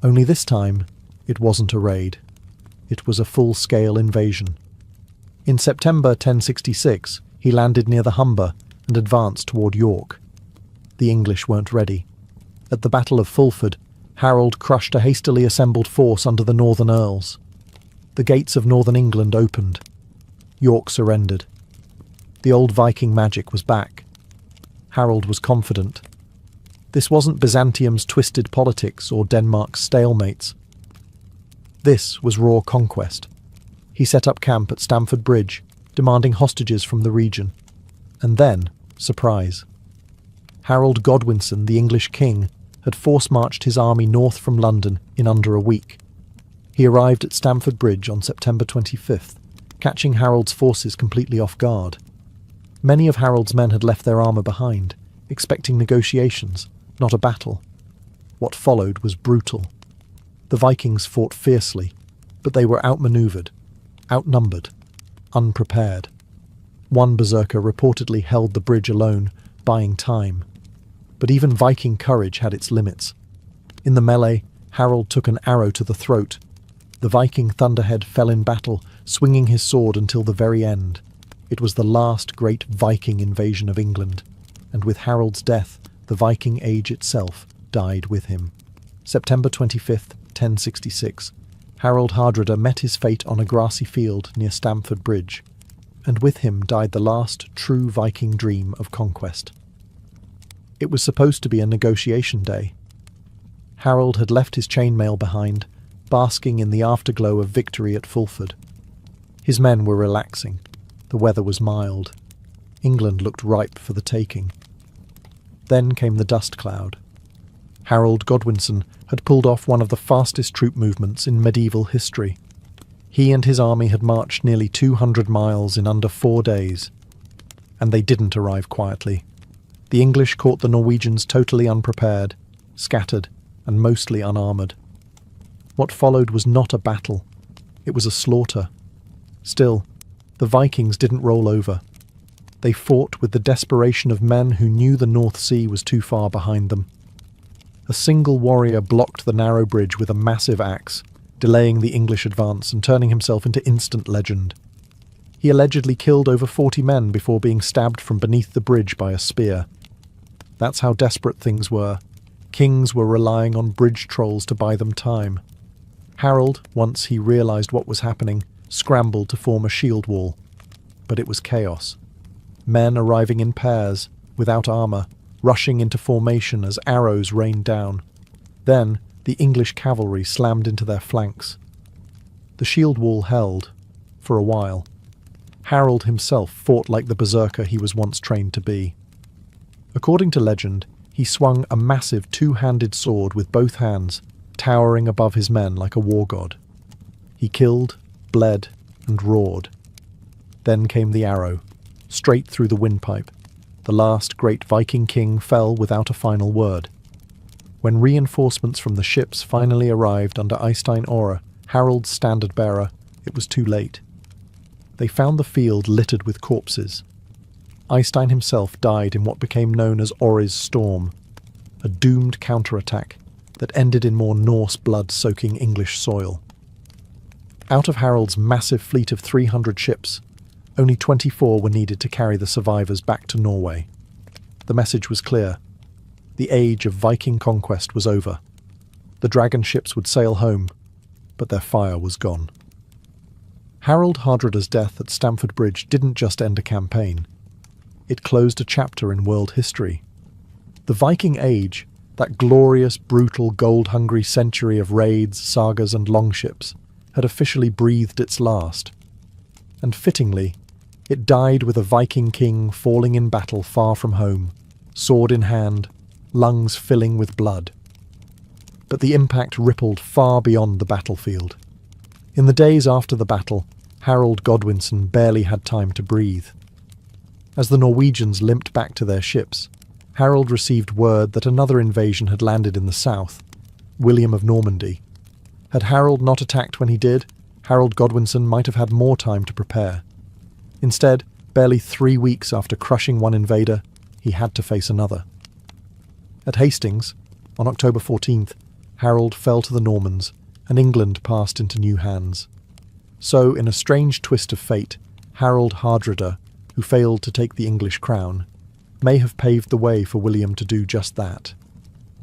Only this time, it wasn't a raid. It was a full-scale invasion. In September 1066, he landed near the Humber and advanced toward York. The English weren't ready. At the Battle of Fulford, Harold crushed a hastily assembled force under the northern earls. The gates of northern England opened. York surrendered. The old Viking magic was back. Harold was confident. This wasn't Byzantium's twisted politics or Denmark's stalemates. This was raw conquest. He set up camp at Stamford Bridge, demanding hostages from the region. And then, surprise. Harold Godwinson, the English king, had force-marched his army north from London in under a week. He arrived at Stamford Bridge on September 25th, catching Harold's forces completely off guard. Many of Harold's men had left their armour behind, expecting negotiations, not a battle. What followed was brutal. The Vikings fought fiercely, but they were outmanoeuvred, outnumbered, unprepared. One berserker reportedly held the bridge alone, buying time. But even Viking courage had its limits. In the melee, Harold took an arrow to the throat. The Viking thunderhead fell in battle, swinging his sword until the very end. It was the last great Viking invasion of England, and with Harold's death, the Viking age itself died with him. September 25th, 1066. Harold Hardrada met his fate on a grassy field near Stamford Bridge, and with him died the last true Viking dream of conquest. It was supposed to be a negotiation day. Harold had left his chainmail behind, basking in the afterglow of victory at Fulford. His men were relaxing. The weather was mild. England looked ripe for the taking. Then came the dust cloud. Harold Godwinson had pulled off one of the fastest troop movements in medieval history. He and his army had marched nearly 200 miles in under 4 days. And they didn't arrive quietly. The English caught the Norwegians totally unprepared, scattered, and mostly unarmoured. What followed was not a battle. It was a slaughter. Still, the Vikings didn't roll over. They fought with the desperation of men who knew the North Sea was too far behind them. A single warrior blocked the narrow bridge with a massive axe, delaying the English advance and turning himself into instant legend. He allegedly killed over 40 men before being stabbed from beneath the bridge by a spear. That's how desperate things were. Kings were relying on bridge trolls to buy them time. Harold, once he realised what was happening, scrambled to form a shield wall. But it was chaos. Men arriving in pairs, without armour, rushing into formation as arrows rained down. Then, the English cavalry slammed into their flanks. The shield wall held, for a while. Harold himself fought like the berserker he was once trained to be. According to legend, he swung a massive two-handed sword with both hands, towering above his men like a war god. He killed, bled, and roared. Then came the arrow, straight through the windpipe. The last great Viking king fell without a final word. When reinforcements from the ships finally arrived under Eystein Ore, Harald's standard-bearer, it was too late. They found the field littered with corpses. Eystein himself died in what became known as Ore's Storm, a doomed counterattack that ended in more Norse blood soaking English soil. Out of Harald's massive fleet of 300 ships, only 24 were needed to carry the survivors back to Norway. The message was clear. The age of Viking conquest was over. The dragon ships would sail home, but their fire was gone. Harald Hardrada's death at Stamford Bridge didn't just end a campaign. It closed a chapter in world history. The Viking Age, that glorious, brutal, gold-hungry century of raids, sagas and longships, had officially breathed its last. And fittingly, it died with a Viking king falling in battle far from home, sword in hand, lungs filling with blood. But the impact rippled far beyond the battlefield. In the days after the battle, Harold Godwinson barely had time to breathe. As the Norwegians limped back to their ships, Harold received word that another invasion had landed in the south, William of Normandy. Had Harold not attacked when he did, Harold Godwinson might have had more time to prepare. Instead, barely 3 weeks after crushing one invader, he had to face another. At Hastings, on October 14th, Harold fell to the Normans, and England passed into new hands. So, in a strange twist of fate, Harold Hardrada, who failed to take the English crown, may have paved the way for William to do just that.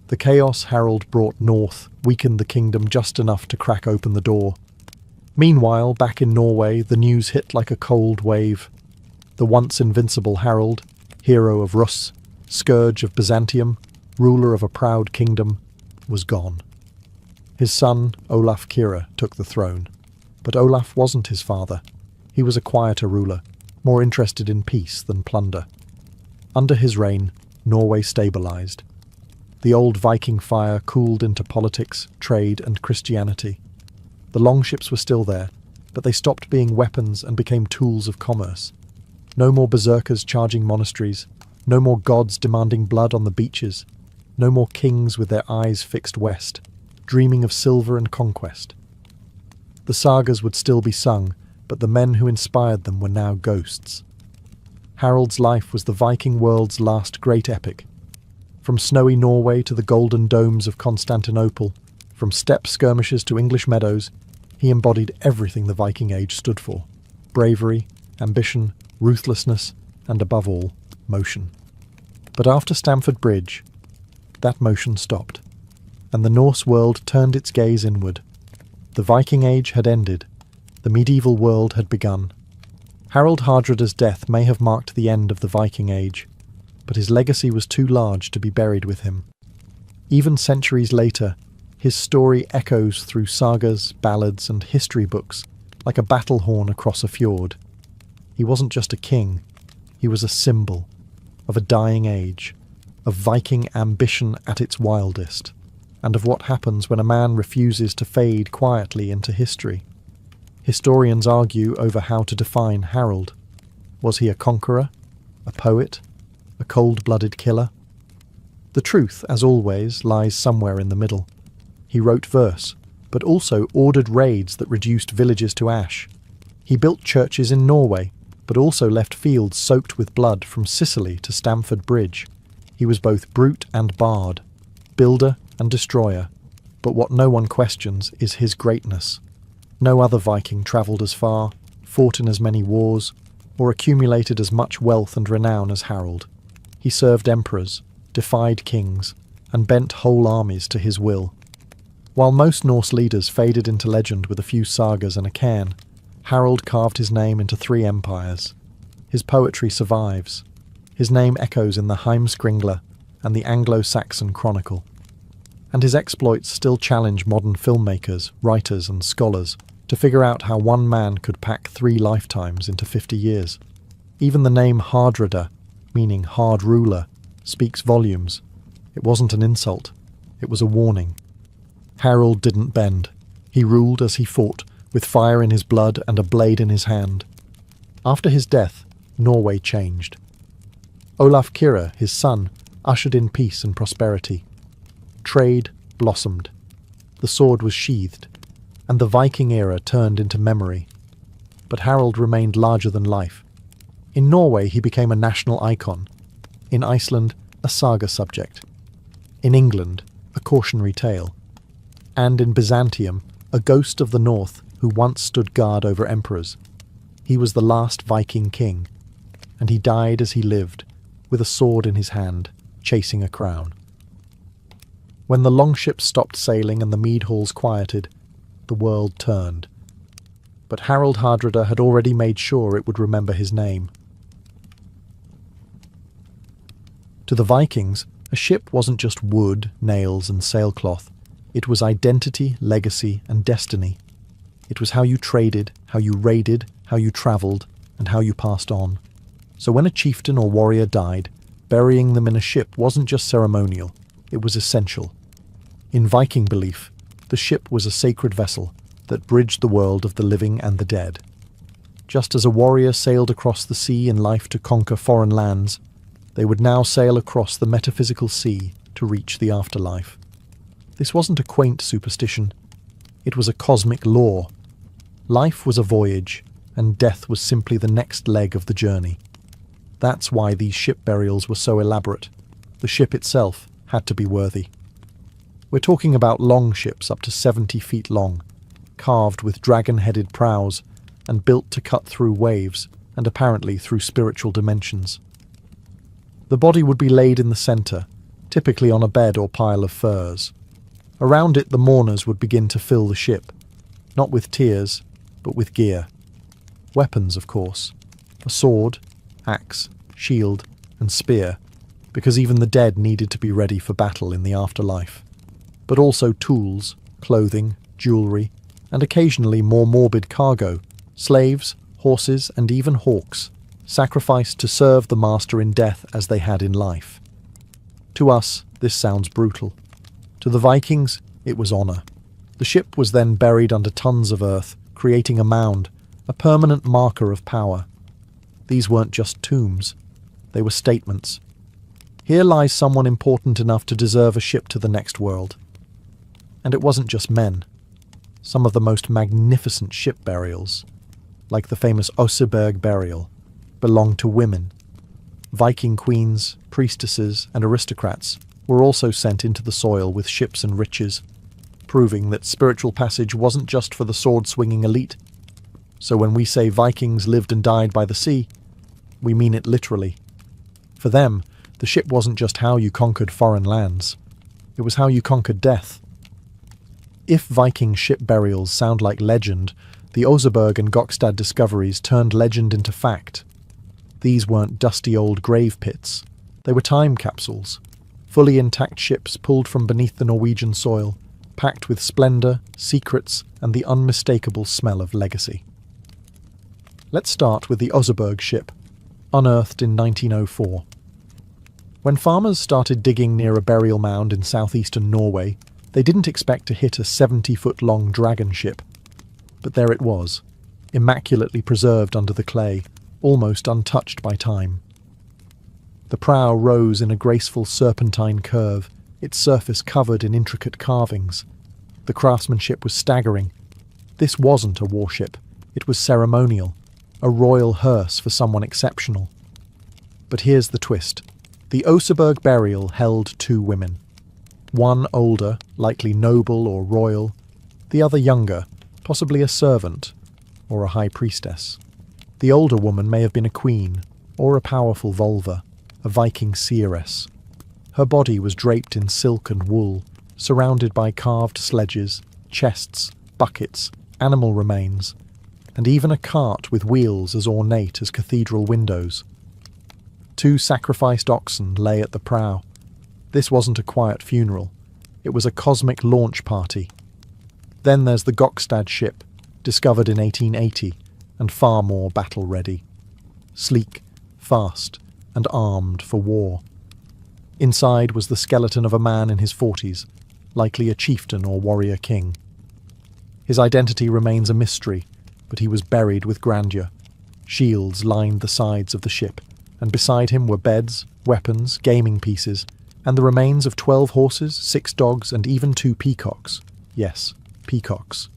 The chaos Harold brought north weakened the kingdom just enough to crack open the door. Meanwhile, back in Norway, the news hit like a cold wave. The once invincible Harold, hero of Rus, scourge of Byzantium, ruler of a proud kingdom, was gone. His son, Olaf Kyrre, took the throne. But Olaf wasn't his father. He was a quieter ruler, more interested in peace than plunder. Under his reign, Norway stabilized. The old Viking fire cooled into politics, trade, and Christianity. The longships were still there, but they stopped being weapons and became tools of commerce. No more berserkers charging monasteries, no more gods demanding blood on the beaches, no more kings with their eyes fixed west, dreaming of silver and conquest. The sagas would still be sung, but the men who inspired them were now ghosts. Harold's life was the Viking world's last great epic. From snowy Norway to the golden domes of Constantinople, from steppe skirmishes to English meadows, he embodied everything the Viking Age stood for: bravery, ambition, ruthlessness, and above all, motion. But after Stamford Bridge, that motion stopped, and the Norse world turned its gaze inward. The Viking Age had ended. The medieval world had begun. Harold Hardrada's death may have marked the end of the Viking Age, but his legacy was too large to be buried with him. Even centuries later, his story echoes through sagas, ballads, and history books like a battle horn across a fjord. He wasn't just a king, he was a symbol of a dying age, of Viking ambition at its wildest, and of what happens when a man refuses to fade quietly into history. Historians argue over how to define Harold. Was he a conqueror, a poet, a cold-blooded killer? The truth, as always, lies somewhere in the middle. He wrote verse, but also ordered raids that reduced villages to ash. He built churches in Norway, but also left fields soaked with blood from Sicily to Stamford Bridge. He was both brute and bard, builder and destroyer, but what no one questions is his greatness. No other Viking travelled as far, fought in as many wars, or accumulated as much wealth and renown as Harold. He served emperors, defied kings, and bent whole armies to his will. While most Norse leaders faded into legend with a few sagas and a cairn, Harold carved his name into 3 empires. His poetry survives. His name echoes in the Heimskringla and the Anglo-Saxon Chronicle. And his exploits still challenge modern filmmakers, writers, and scholars to figure out how one man could pack 3 lifetimes into 50 years. Even the name Hardrada, meaning hard ruler, speaks volumes. It wasn't an insult. It was a warning. Harold didn't bend. He ruled as he fought, with fire in his blood and a blade in his hand. After his death, Norway changed. Olaf Kyrre, his son, ushered in peace and prosperity. Trade blossomed. The sword was sheathed, and the Viking era turned into memory. But Harald remained larger than life. In Norway, he became a national icon. In Iceland, a saga subject. In England, a cautionary tale. And in Byzantium, a ghost of the north who once stood guard over emperors. He was the last Viking king, and he died as he lived, with a sword in his hand, chasing a crown. When the longships stopped sailing and the mead halls quieted, the world turned. But Harald Hardrada had already made sure it would remember his name. To the Vikings, a ship wasn't just wood, nails, and sailcloth. It was identity, legacy, and destiny. It was how you traded, how you raided, how you travelled, and how you passed on. So when a chieftain or warrior died, burying them in a ship wasn't just ceremonial, it was essential. In Viking belief, the ship was a sacred vessel that bridged the world of the living and the dead. Just as a warrior sailed across the sea in life to conquer foreign lands, they would now sail across the metaphysical sea to reach the afterlife. This wasn't a quaint superstition. It was a cosmic law. Life was a voyage, and death was simply the next leg of the journey. That's why these ship burials were so elaborate. The ship itself had to be worthy. We're talking about long ships up to 70 feet long, carved with dragon-headed prows and built to cut through waves and apparently through spiritual dimensions. The body would be laid in the centre, typically on a bed or pile of furs. Around it, the mourners would begin to fill the ship, not with tears, but with gear. Weapons, of course. A sword, axe, shield, and spear, because even the dead needed to be ready for battle in the afterlife. But also tools, clothing, jewellery, and occasionally more morbid cargo, slaves, horses, and even hawks, sacrificed to serve the master in death as they had in life. To us, this sounds brutal. To the Vikings, it was honour. The ship was then buried under tons of earth, creating a mound, a permanent marker of power. These weren't just tombs. They were statements. Here lies someone important enough to deserve a ship to the next world. And it wasn't just men. Some of the most magnificent ship burials, like the famous Oseberg burial, belonged to women. Viking queens, priestesses, and aristocrats were also sent into the soil with ships and riches, proving that spiritual passage wasn't just for the sword-swinging elite. So when we say Vikings lived and died by the sea, we mean it literally. For them, the ship wasn't just how you conquered foreign lands. It was how you conquered death. If Viking ship burials sound like legend, the Oseberg and Gokstad discoveries turned legend into fact. These weren't dusty old grave pits. They were time capsules. Fully intact ships pulled from beneath the Norwegian soil, packed with splendour, secrets, and the unmistakable smell of legacy. Let's start with the Oseberg ship, unearthed in 1904. When farmers started digging near a burial mound in southeastern Norway, they didn't expect to hit a 70-foot-long dragon ship. But there it was, immaculately preserved under the clay, almost untouched by time. The prow rose in a graceful serpentine curve, its surface covered in intricate carvings. The craftsmanship was staggering. This wasn't a warship. It was ceremonial, a royal hearse for someone exceptional. But here's the twist. The Oseberg burial held two women. One older, likely noble or royal, the other younger, possibly a servant or a high priestess. The older woman may have been a queen or a powerful volva, a Viking seeress. Her body was draped in silk and wool, surrounded by carved sledges, chests, buckets, animal remains, and even a cart with wheels as ornate as cathedral windows. 2 sacrificed oxen lay at the prow. This wasn't a quiet funeral. It was a cosmic launch party. Then there's the Gokstad ship, discovered in 1880, and far more battle-ready. Sleek, fast, and armed for war. Inside was the skeleton of a man in his 40s, likely a chieftain or warrior king. His identity remains a mystery, but he was buried with grandeur. Shields lined the sides of the ship, and beside him were beds, weapons, gaming pieces, and the remains of 12 horses, 6 dogs, and even 2 peacocks. Yes, peacocks.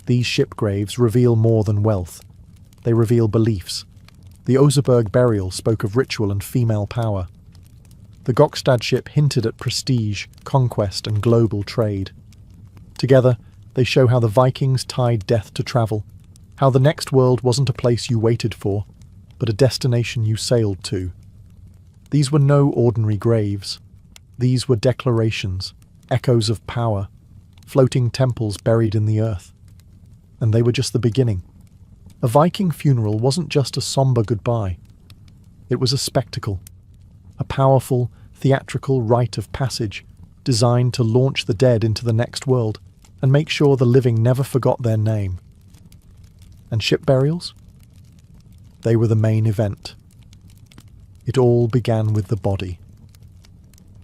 These ship graves reveal more than wealth. They reveal beliefs. The Oseberg burial spoke of ritual and female power. The Gokstad ship hinted at prestige, conquest, and global trade. Together, they show how the Vikings tied death to travel, how the next world wasn't a place you waited for, but a destination you sailed to. These were no ordinary graves. These were declarations, echoes of power, floating temples buried in the earth. And they were just the beginning. A Viking funeral wasn't just a somber goodbye. It was a spectacle, a powerful, theatrical rite of passage designed to launch the dead into the next world and make sure the living never forgot their name. And ship burials? They were the main event. It all began with the body.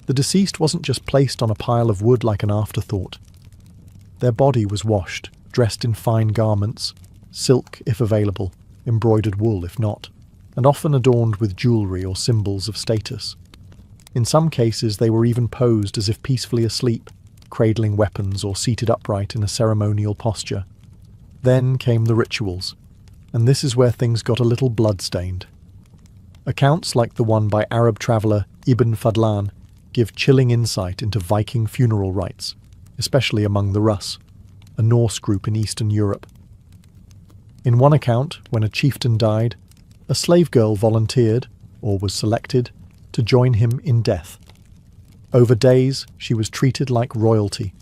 The deceased wasn't just placed on a pile of wood like an afterthought. Their body was washed, dressed in fine garments, silk if available, embroidered wool if not, and often adorned with jewellery or symbols of status. In some cases they were even posed as if peacefully asleep, cradling weapons or seated upright in a ceremonial posture. Then came the rituals, and this is where things got a little blood-stained. Accounts like the one by Arab traveller Ibn Fadlan give chilling insight into Viking funeral rites, especially among the Rus, a Norse group in Eastern Europe. In one account, when a chieftain died, a slave girl volunteered, or was selected, to join him in death. Over days, she was treated like royalty,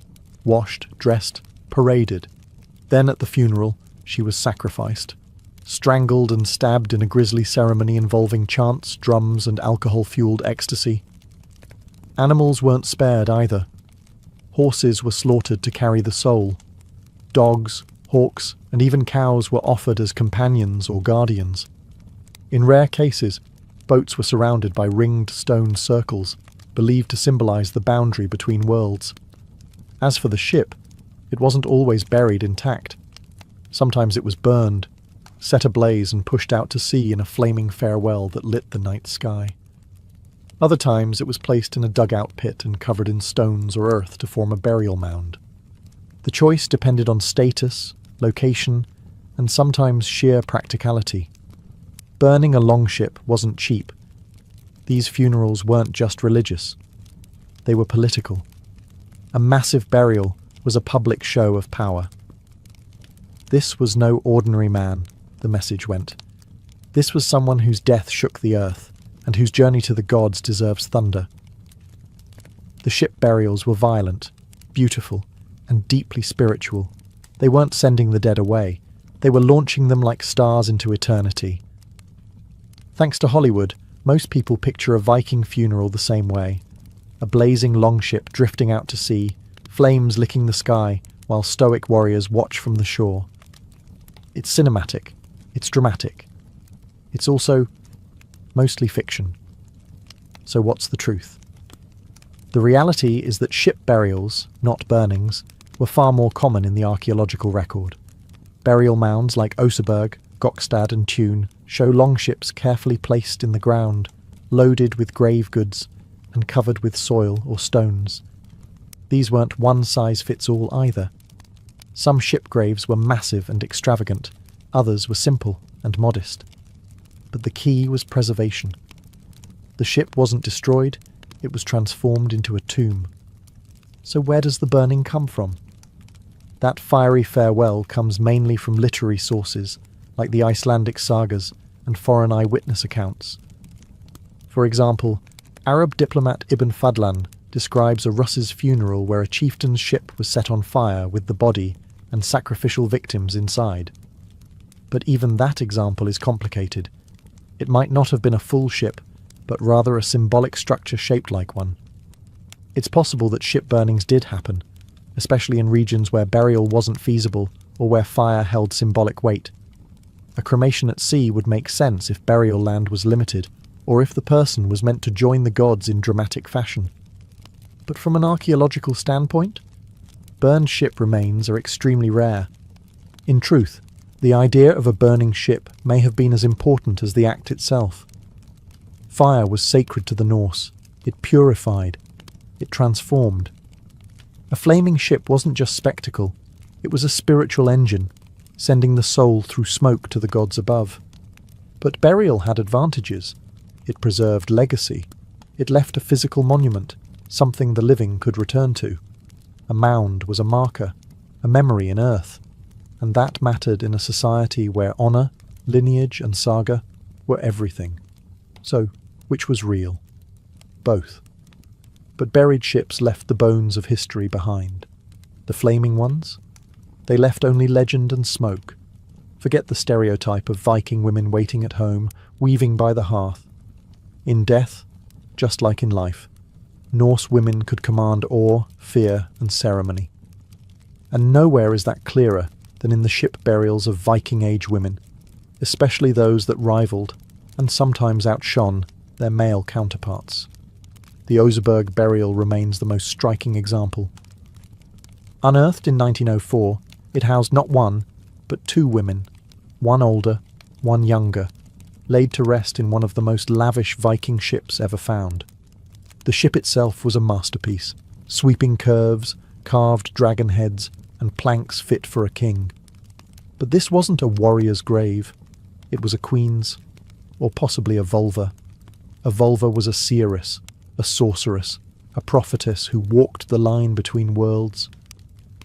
washed, dressed, paraded. Then at the funeral, she was sacrificed, strangled and stabbed in a grisly ceremony involving chants, drums, and alcohol-fueled ecstasy. Animals weren't spared either. Horses were slaughtered to carry the soul. Dogs, hawks, and even cows were offered as companions or guardians. In rare cases, boats were surrounded by ringed stone circles, believed to symbolize the boundary between worlds. As for the ship, it wasn't always buried intact. Sometimes it was burned, set ablaze and pushed out to sea in a flaming farewell that lit the night sky. Other times it was placed in a dugout pit and covered in stones or earth to form a burial mound. The choice depended on status, location, and sometimes sheer practicality. Burning a longship wasn't cheap. These funerals weren't just religious. They were political. A massive burial was a public show of power. This was no ordinary man, the message went. This was someone whose death shook the earth, and whose journey to the gods deserves thunder. The ship burials were violent, beautiful, and deeply spiritual. They weren't sending the dead away. They were launching them like stars into eternity. Thanks to Hollywood, most people picture a Viking funeral the same way. A blazing longship drifting out to sea, flames licking the sky, while stoic warriors watch from the shore. It's cinematic. It's dramatic. It's also mostly fiction. So what's the truth? The reality is that ship burials, not burnings, were far more common in the archaeological record. Burial mounds like Oseberg, Gokstad and Tune show longships carefully placed in the ground, loaded with grave goods and covered with soil or stones. These weren't one-size-fits-all either. Some ship graves were massive and extravagant, others were simple and modest. But the key was preservation. The ship wasn't destroyed, it was transformed into a tomb. So where does the burning come from? That fiery farewell comes mainly from literary sources, like the Icelandic sagas and foreign eyewitness accounts. For example, Arab diplomat Ibn Fadlan describes a Russ's funeral where a chieftain's ship was set on fire with the body and sacrificial victims inside. But even that example is complicated. It might not have been a full ship, but rather a symbolic structure shaped like one. It's possible that ship burnings did happen, especially in regions where burial wasn't feasible or where fire held symbolic weight. A cremation at sea would make sense if burial land was limited, or if the person was meant to join the gods in dramatic fashion. But from an archaeological standpoint, burned ship remains are extremely rare. In truth, the idea of a burning ship may have been as important as the act itself. Fire was sacred to the Norse. It purified. It transformed. A flaming ship wasn't just spectacle. It was a spiritual engine, sending the soul through smoke to the gods above. But burial had advantages. It preserved legacy. It left a physical monument, something the living could return to. A mound was a marker, a memory in earth, and that mattered in a society where honour, lineage and saga were everything. So, which was real? Both. But buried ships left the bones of history behind. The flaming ones? They left only legend and smoke. Forget the stereotype of Viking women waiting at home, weaving by the hearth. In death, just like in life, Norse women could command awe, fear and ceremony. And nowhere is that clearer than in the ship burials of Viking-age women, especially those that rivaled, and sometimes outshone, their male counterparts. The Oseberg burial remains the most striking example. Unearthed in 1904, it housed not one, but two women, one older, one younger, laid to rest in one of the most lavish Viking ships ever found. The ship itself was a masterpiece, sweeping curves, carved dragon heads, and planks fit for a king. But this wasn't a warrior's grave. It was a queen's, or possibly a vulva. A vulva was a seeress, a sorceress, a prophetess who walked the line between worlds.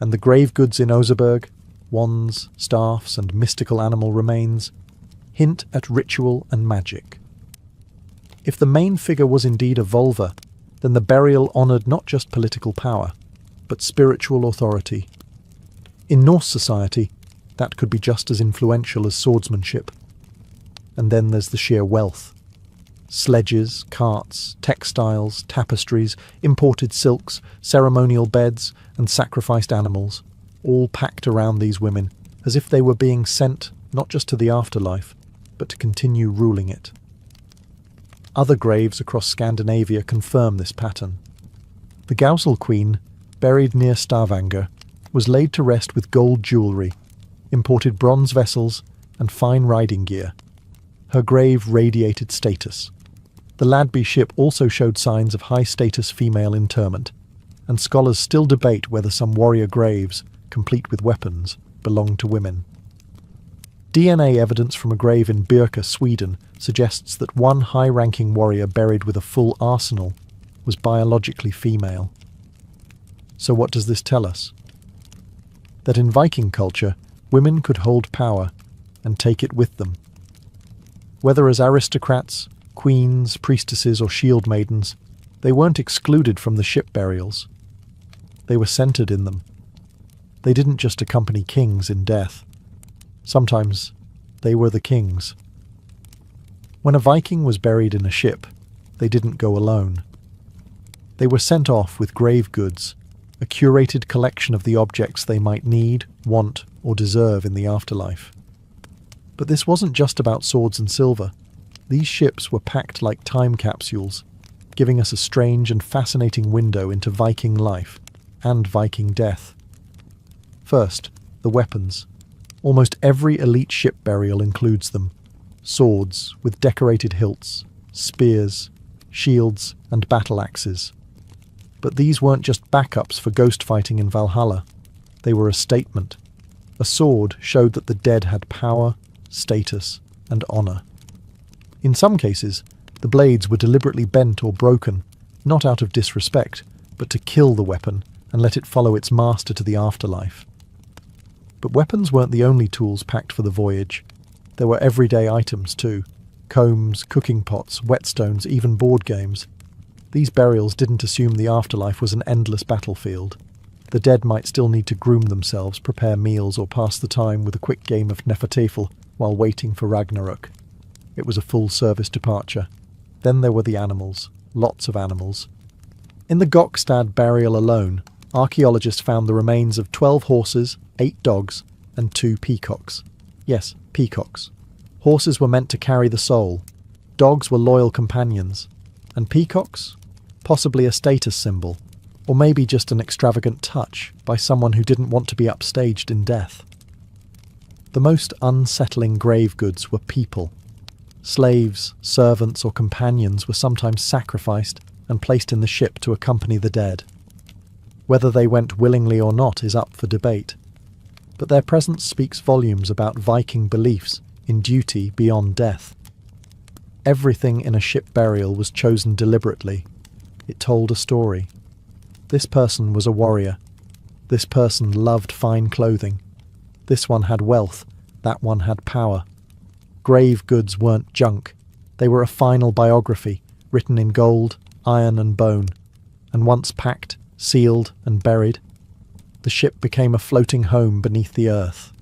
And the grave goods in Oseberg, wands, staffs, and mystical animal remains, hint at ritual and magic. If the main figure was indeed a vulva, then the burial honoured not just political power, but spiritual authority. In Norse society, that could be just as influential as swordsmanship. And then there's the sheer wealth. Sledges, carts, textiles, tapestries, imported silks, ceremonial beds, and sacrificed animals, all packed around these women, as if they were being sent not just to the afterlife, but to continue ruling it. Other graves across Scandinavia confirm this pattern. The Gausel Queen, buried near Stavanger, was laid to rest with gold jewellery, imported bronze vessels, and fine riding gear. Her grave radiated status. The Ladby ship also showed signs of high-status female interment, and scholars still debate whether some warrior graves, complete with weapons, belong to women. DNA evidence from a grave in Birka, Sweden, suggests that one high-ranking warrior buried with a full arsenal was biologically female. So what does this tell us? That in Viking culture, women could hold power and take it with them. Whether as aristocrats, queens, priestesses or shield maidens, they weren't excluded from the ship burials. They were centred in them. They didn't just accompany kings in death. Sometimes they were the kings. When a Viking was buried in a ship, they didn't go alone. They were sent off with grave goods, a curated collection of the objects they might need, want, or deserve in the afterlife. But this wasn't just about swords and silver. These ships were packed like time capsules, giving us a strange and fascinating window into Viking life and Viking death. First, the weapons. Almost every elite ship burial includes them. Swords with decorated hilts, spears, shields, and battle axes. But these weren't just backups for ghost fighting in Valhalla. They were a statement. A sword showed that the dead had power, status, and honour. In some cases, the blades were deliberately bent or broken, not out of disrespect, but to kill the weapon and let it follow its master to the afterlife. But weapons weren't the only tools packed for the voyage. There were everyday items too. Combs, cooking pots, whetstones, even board games. These burials didn't assume the afterlife was an endless battlefield. The dead might still need to groom themselves, prepare meals, or pass the time with a quick game of Nefertafel while waiting for Ragnarok. It was a full-service departure. Then there were the animals. Lots of animals. In the Gokstad burial alone, archaeologists found the remains of 12 horses, 8 dogs, and 2 peacocks. Yes, peacocks. Horses were meant to carry the soul. Dogs were loyal companions. And peacocks? Possibly a status symbol, or maybe just an extravagant touch by someone who didn't want to be upstaged in death. The most unsettling grave goods were people. Slaves, servants, or companions were sometimes sacrificed and placed in the ship to accompany the dead. Whether they went willingly or not is up for debate, but their presence speaks volumes about Viking beliefs in duty beyond death. Everything in a ship burial was chosen deliberately. It told a story. This person was a warrior. This person loved fine clothing. This one had wealth. That one had power. Grave goods weren't junk. They were a final biography, written in gold, iron and bone, and once packed, sealed and buried, the ship became a floating home beneath the earth.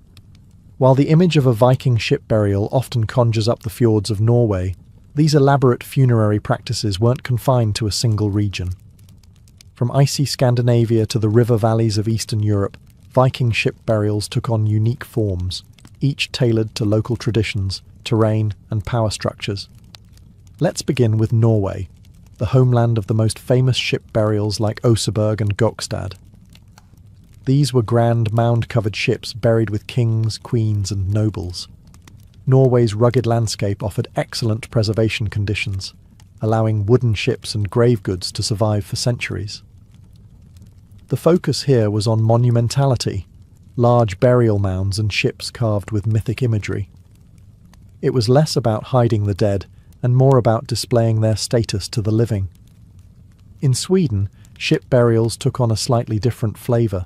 While the image of a Viking ship burial often conjures up the fjords of Norway, these elaborate funerary practices weren't confined to a single region. From icy Scandinavia to the river valleys of Eastern Europe, Viking ship burials took on unique forms, each tailored to local traditions, terrain, and power structures. Let's begin with Norway, the homeland of the most famous ship burials like Oseberg and Gokstad. These were grand mound-covered ships buried with kings, queens, and nobles. Norway's rugged landscape offered excellent preservation conditions, allowing wooden ships and grave goods to survive for centuries. The focus here was on monumentality, large burial mounds and ships carved with mythic imagery. It was less about hiding the dead and more about displaying their status to the living. In Sweden, ship burials took on a slightly different flavour.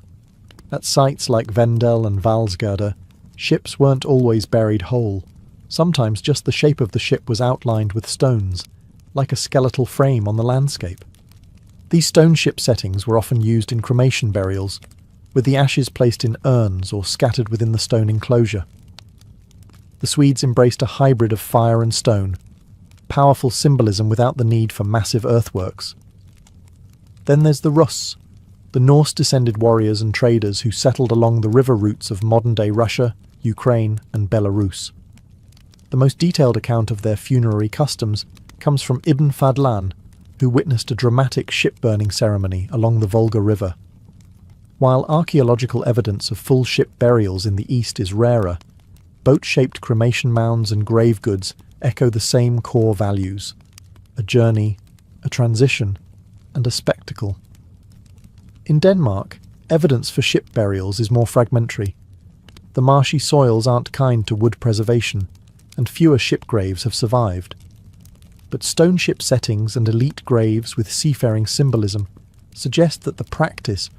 At sites like Vendel and Valsgärde, ships weren't always buried whole. Sometimes just the shape of the ship was outlined with stones, like a skeletal frame on the landscape. These stone ship settings were often used in cremation burials, with the ashes placed in urns or scattered within the stone enclosure. The Swedes embraced a hybrid of fire and stone, powerful symbolism without the need for massive earthworks. Then there's the Russ, the Norse-descended warriors and traders who settled along the river routes of modern-day Russia, Ukraine, and Belarus. The most detailed account of their funerary customs comes from Ibn Fadlan, who witnessed a dramatic ship-burning ceremony along the Volga River. While archaeological evidence of full ship burials in the east is rarer, boat-shaped cremation mounds and grave goods echo the same core values: a journey, a transition, and a spectacle. In Denmark, evidence for ship burials is more fragmentary. The marshy soils aren't kind to wood preservation, and fewer ship graves have survived. But stone ship settings and elite graves with seafaring symbolism suggest that the practice,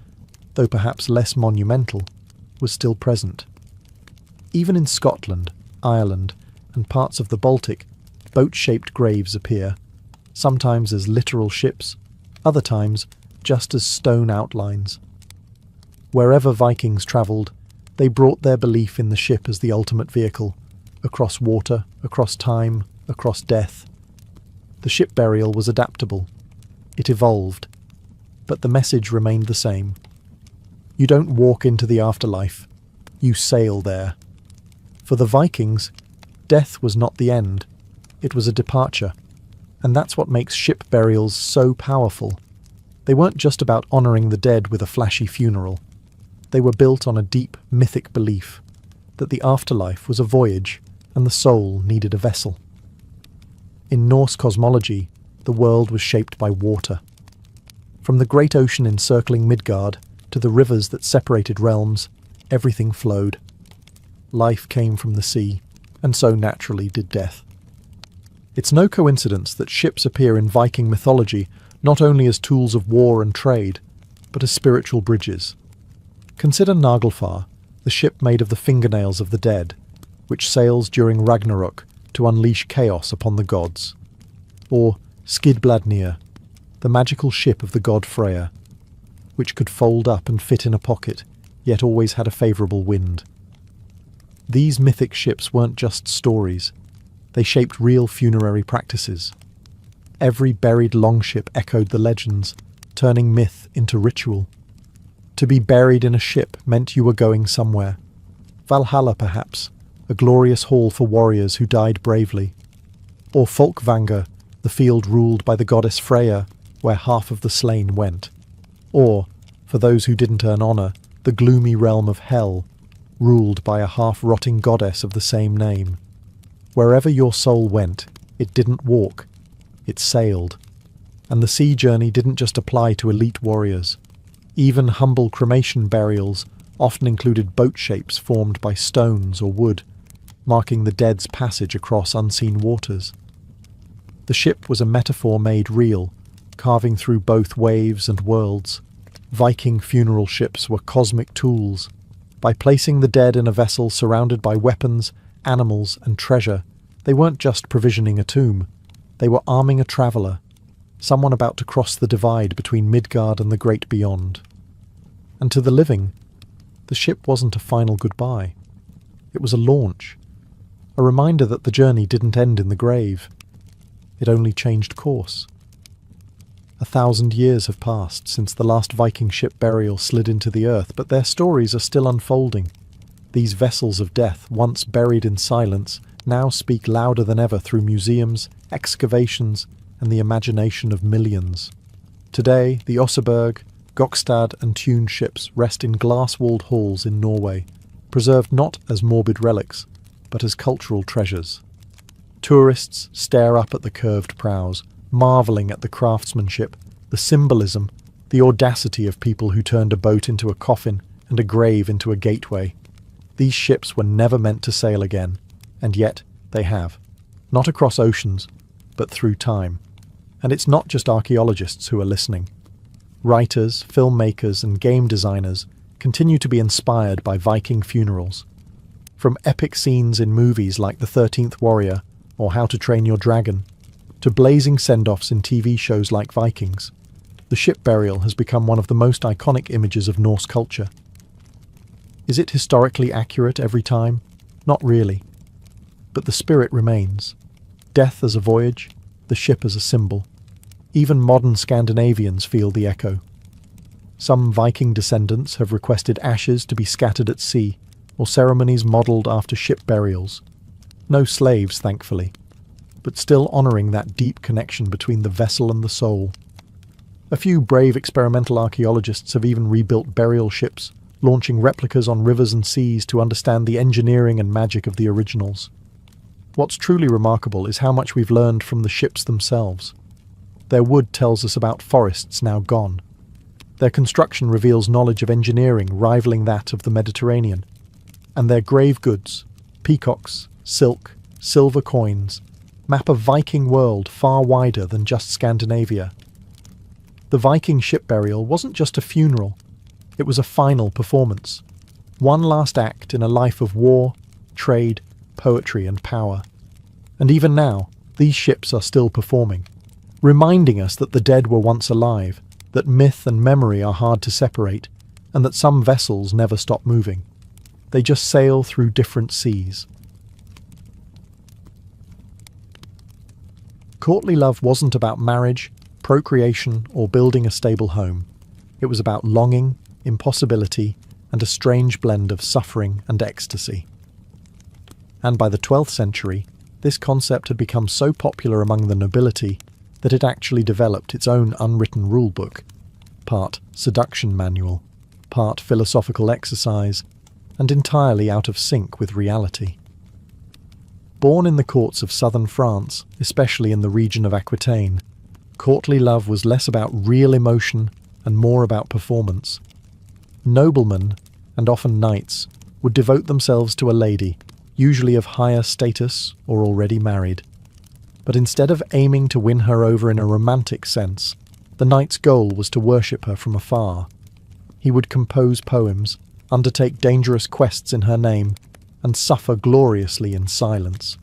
though perhaps less monumental, was still present. Even in Scotland, Ireland, and parts of the Baltic, boat-shaped graves appear, sometimes as literal ships, other times just as stone outlines. Wherever Vikings travelled, they brought their belief in the ship as the ultimate vehicle, across water, across time, across death. The ship burial was adaptable. It evolved, but the message remained the same. You don't walk into the afterlife, you sail there. For the Vikings, death was not the end, it was a departure, and that's what makes ship burials so powerful. They weren't just about honouring the dead with a flashy funeral. They were built on a deep, mythic belief that the afterlife was a voyage and the soul needed a vessel. In Norse cosmology, the world was shaped by water. From the great ocean encircling Midgard to the rivers that separated realms, everything flowed. Life came from the sea, and so naturally did death. It's no coincidence that ships appear in Viking mythology not only as tools of war and trade, but as spiritual bridges. Consider Naglfar, the ship made of the fingernails of the dead, which sails during Ragnarok to unleash chaos upon the gods. Or Skidbladnir, the magical ship of the god Freyr, which could fold up and fit in a pocket, yet always had a favourable wind. These mythic ships weren't just stories, they shaped real funerary practices. Every buried longship echoed the legends, turning myth into ritual. To be buried in a ship meant you were going somewhere. Valhalla, perhaps, a glorious hall for warriors who died bravely. Or Folkvanger, the field ruled by the goddess Freya, where half of the slain went. Or, for those who didn't earn honour, the gloomy realm of Hell, ruled by a half-rotting goddess of the same name. Wherever your soul went, it didn't walk, it sailed. And the sea journey didn't just apply to elite warriors. Even humble cremation burials often included boat shapes formed by stones or wood, marking the dead's passage across unseen waters. The ship was a metaphor made real, carving through both waves and worlds. Viking funeral ships were cosmic tools. By placing the dead in a vessel surrounded by weapons, animals, and treasure, they weren't just provisioning a tomb. They were arming a traveller, someone about to cross the divide between Midgard and the great beyond. And to the living, the ship wasn't a final goodbye. It was a launch, a reminder that the journey didn't end in the grave. It only changed course. 1,000 years have passed since the last Viking ship burial slid into the earth, but their stories are still unfolding. These vessels of death, once buried in silence, now speak louder than ever through museums, excavations, and the imagination of millions. Today, the Oseberg, Gokstad and Tune ships rest in glass-walled halls in Norway, preserved not as morbid relics, but as cultural treasures. Tourists stare up at the curved prows, marvelling at the craftsmanship, the symbolism, the audacity of people who turned a boat into a coffin and a grave into a gateway. These ships were never meant to sail again, and yet they have. Not across oceans, but through time. And it's not just archaeologists who are listening. Writers, filmmakers, and game designers continue to be inspired by Viking funerals. From epic scenes in movies like The 13th Warrior or How to Train Your Dragon, to blazing send-offs in TV shows like Vikings, the ship burial has become one of the most iconic images of Norse culture. Is it historically accurate every time? Not really. But the spirit remains. Death as a voyage, the ship as a symbol. Even modern Scandinavians feel the echo. Some Viking descendants have requested ashes to be scattered at sea, or ceremonies modelled after ship burials. No slaves, thankfully, but still honouring that deep connection between the vessel and the soul. A few brave experimental archaeologists have even rebuilt burial ships, launching replicas on rivers and seas to understand the engineering and magic of the originals. What's truly remarkable is how much we've learned from the ships themselves. Their wood tells us about forests now gone. Their construction reveals knowledge of engineering rivaling that of the Mediterranean. And their grave goods, peacocks, silk, silver coins, map a Viking world far wider than just Scandinavia. The Viking ship burial wasn't just a funeral, it was a final performance. One last act in a life of war, trade, poetry and power. And even now, these ships are still performing, reminding us that the dead were once alive, that myth and memory are hard to separate, and that some vessels never stop moving. They just sail through different seas. Courtly love wasn't about marriage, procreation, or building a stable home. It was about longing, impossibility, and a strange blend of suffering and ecstasy. And by the 12th century, this concept had become so popular among the nobility that it actually developed its own unwritten rulebook, part seduction manual, part philosophical exercise, and entirely out of sync with reality. Born in the courts of southern France, especially in the region of Aquitaine, courtly love was less about real emotion and more about performance. Noblemen, and often knights, would devote themselves to a lady, usually of higher status or already married. But instead of aiming to win her over in a romantic sense, the knight's goal was to worship her from afar. He would compose poems, undertake dangerous quests in her name, and suffer gloriously in silence.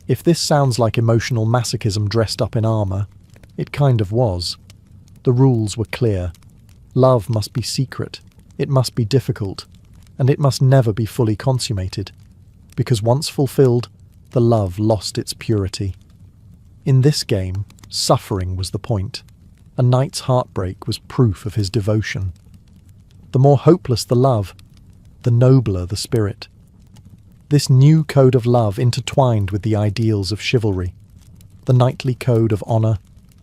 If this sounds like emotional masochism dressed up in armour, it kind of was. The rules were clear. Love must be secret, it must be difficult, and it must never be fully consummated, because once fulfilled, the love lost its purity. In this game, suffering was the point. A knight's heartbreak was proof of his devotion. The more hopeless the love, the nobler the spirit. This new code of love intertwined with the ideals of chivalry, the knightly code of honour,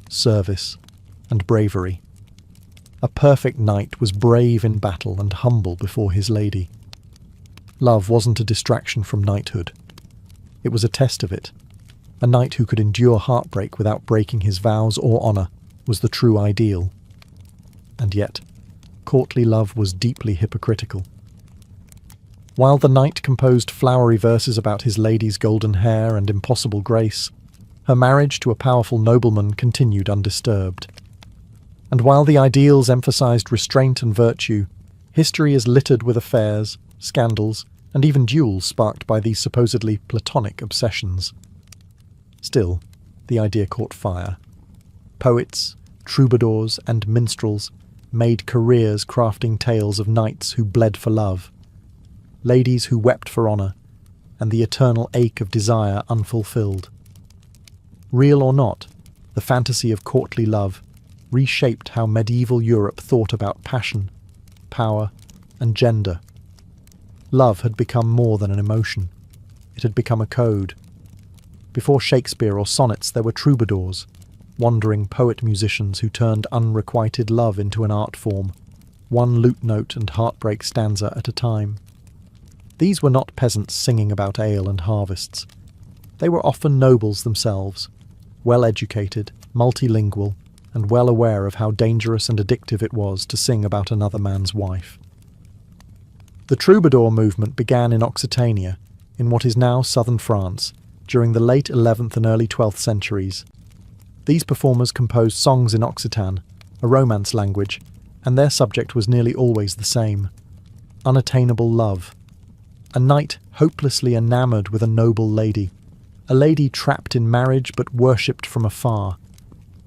service, and bravery. A perfect knight was brave in battle and humble before his lady. Love wasn't a distraction from knighthood. It was a test of it. A knight who could endure heartbreak without breaking his vows or honour was the true ideal. And yet, courtly love was deeply hypocritical. While the knight composed flowery verses about his lady's golden hair and impossible grace, her marriage to a powerful nobleman continued undisturbed. And while the ideals emphasized restraint and virtue, history is littered with affairs, scandals, and even duels sparked by these supposedly platonic obsessions. Still, the idea caught fire. Poets, troubadours, and minstrels made careers crafting tales of knights who bled for love, ladies who wept for honour, and the eternal ache of desire unfulfilled. Real or not, the fantasy of courtly love reshaped how medieval Europe thought about passion, power, and gender. Love had become more than an emotion. It had become a code. Before Shakespeare or sonnets, there were troubadours, wandering poet-musicians who turned unrequited love into an art form, one lute note and heartbreak stanza at a time. These were not peasants singing about ale and harvests. They were often nobles themselves, well-educated, multilingual, and well aware of how dangerous and addictive it was to sing about another man's wife. The troubadour movement began in Occitania, in what is now southern France, during the late 11th and early 12th centuries. These performers composed songs in Occitan, a Romance language, and their subject was nearly always the same: unattainable love. A knight hopelessly enamoured with a noble lady, a lady trapped in marriage but worshipped from afar.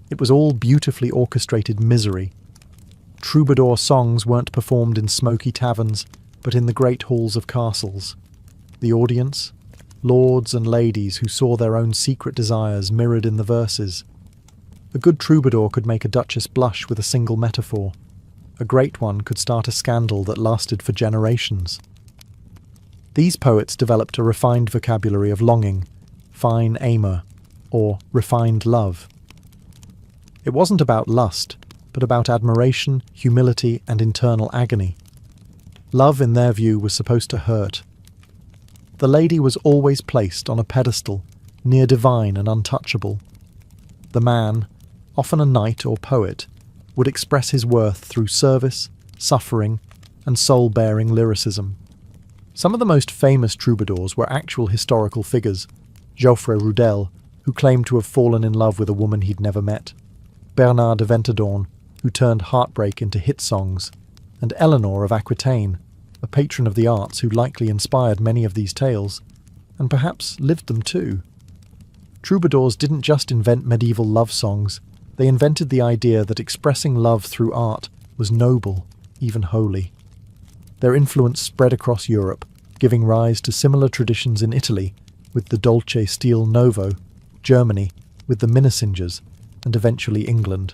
It was all beautifully orchestrated misery. Troubadour songs weren't performed in smoky taverns, but in the great halls of castles. The audience? Lords and ladies who saw their own secret desires mirrored in the verses. A good troubadour could make a duchess blush with a single metaphor. A great one could start a scandal that lasted for generations. These poets developed a refined vocabulary of longing, fine amour, or refined love. It wasn't about lust, but about admiration, humility, and internal agony. Love, in their view, was supposed to hurt. The lady was always placed on a pedestal, near divine and untouchable. The man, often a knight or poet, would express his worth through service, suffering, and soul-bearing lyricism. Some of the most famous troubadours were actual historical figures: Geoffrey Rudel, who claimed to have fallen in love with a woman he'd never met; Bernard de Ventadorn, who turned heartbreak into hit songs; and Eleanor of Aquitaine, a patron of the arts who likely inspired many of these tales, and perhaps lived them too. Troubadours didn't just invent medieval love songs, they invented the idea that expressing love through art was noble, even holy. Their influence spread across Europe, giving rise to similar traditions in Italy, with the Dolce Stil Novo, Germany, with the Minnesingers, and eventually England.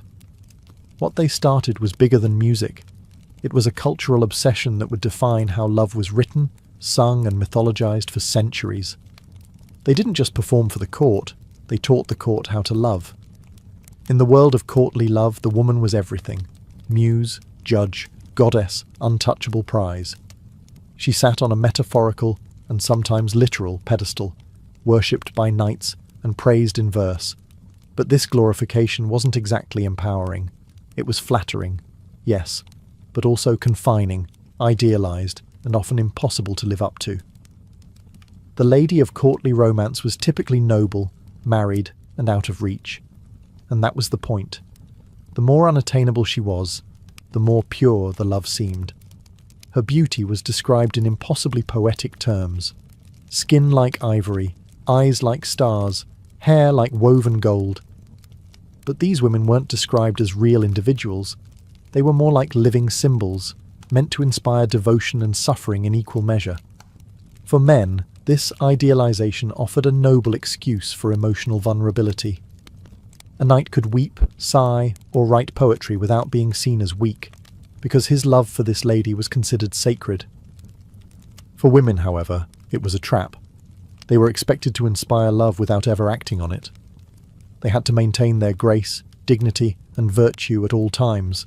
What they started was bigger than music. It was a cultural obsession that would define how love was written, sung, and mythologized for centuries. They didn't just perform for the court, they taught the court how to love. In the world of courtly love, the woman was everything: muse, judge, goddess, untouchable prize. She sat on a metaphorical and sometimes literal pedestal, worshipped by knights and praised in verse. But this glorification wasn't exactly empowering. It was flattering, yes, but also confining, idealized, and often impossible to live up to. The lady of courtly romance was typically noble, married, and out of reach. And that was the point. The more unattainable she was, the more pure the love seemed. Her beauty was described in impossibly poetic terms: skin like ivory, eyes like stars, hair like woven gold. But these women weren't described as real individuals. They were more like living symbols, meant to inspire devotion and suffering in equal measure. For men, this idealization offered a noble excuse for emotional vulnerability. A knight could weep, sigh, or write poetry without being seen as weak, because his love for this lady was considered sacred. For women, however, it was a trap. They were expected to inspire love without ever acting on it. They had to maintain their grace, dignity, and virtue at all times,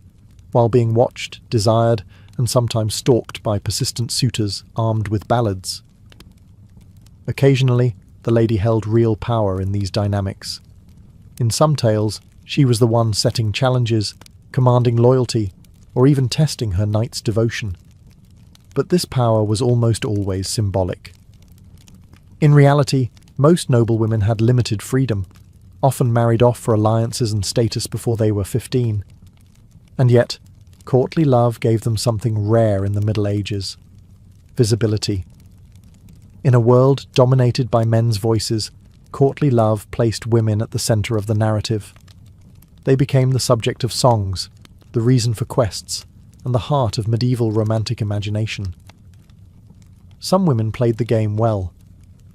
while being watched, desired, and sometimes stalked by persistent suitors armed with ballads. Occasionally, the lady held real power in these dynamics. In some tales, she was the one setting challenges, commanding loyalty, or even testing her knight's devotion. But this power was almost always symbolic. In reality, most noblewomen had limited freedom, often married off for alliances and status before they were 15. And yet, courtly love gave them something rare in the Middle Ages: visibility. In a world dominated by men's voices, courtly love placed women at the centre of the narrative. They became the subject of songs, the reason for quests, and the heart of medieval romantic imagination. Some women played the game well.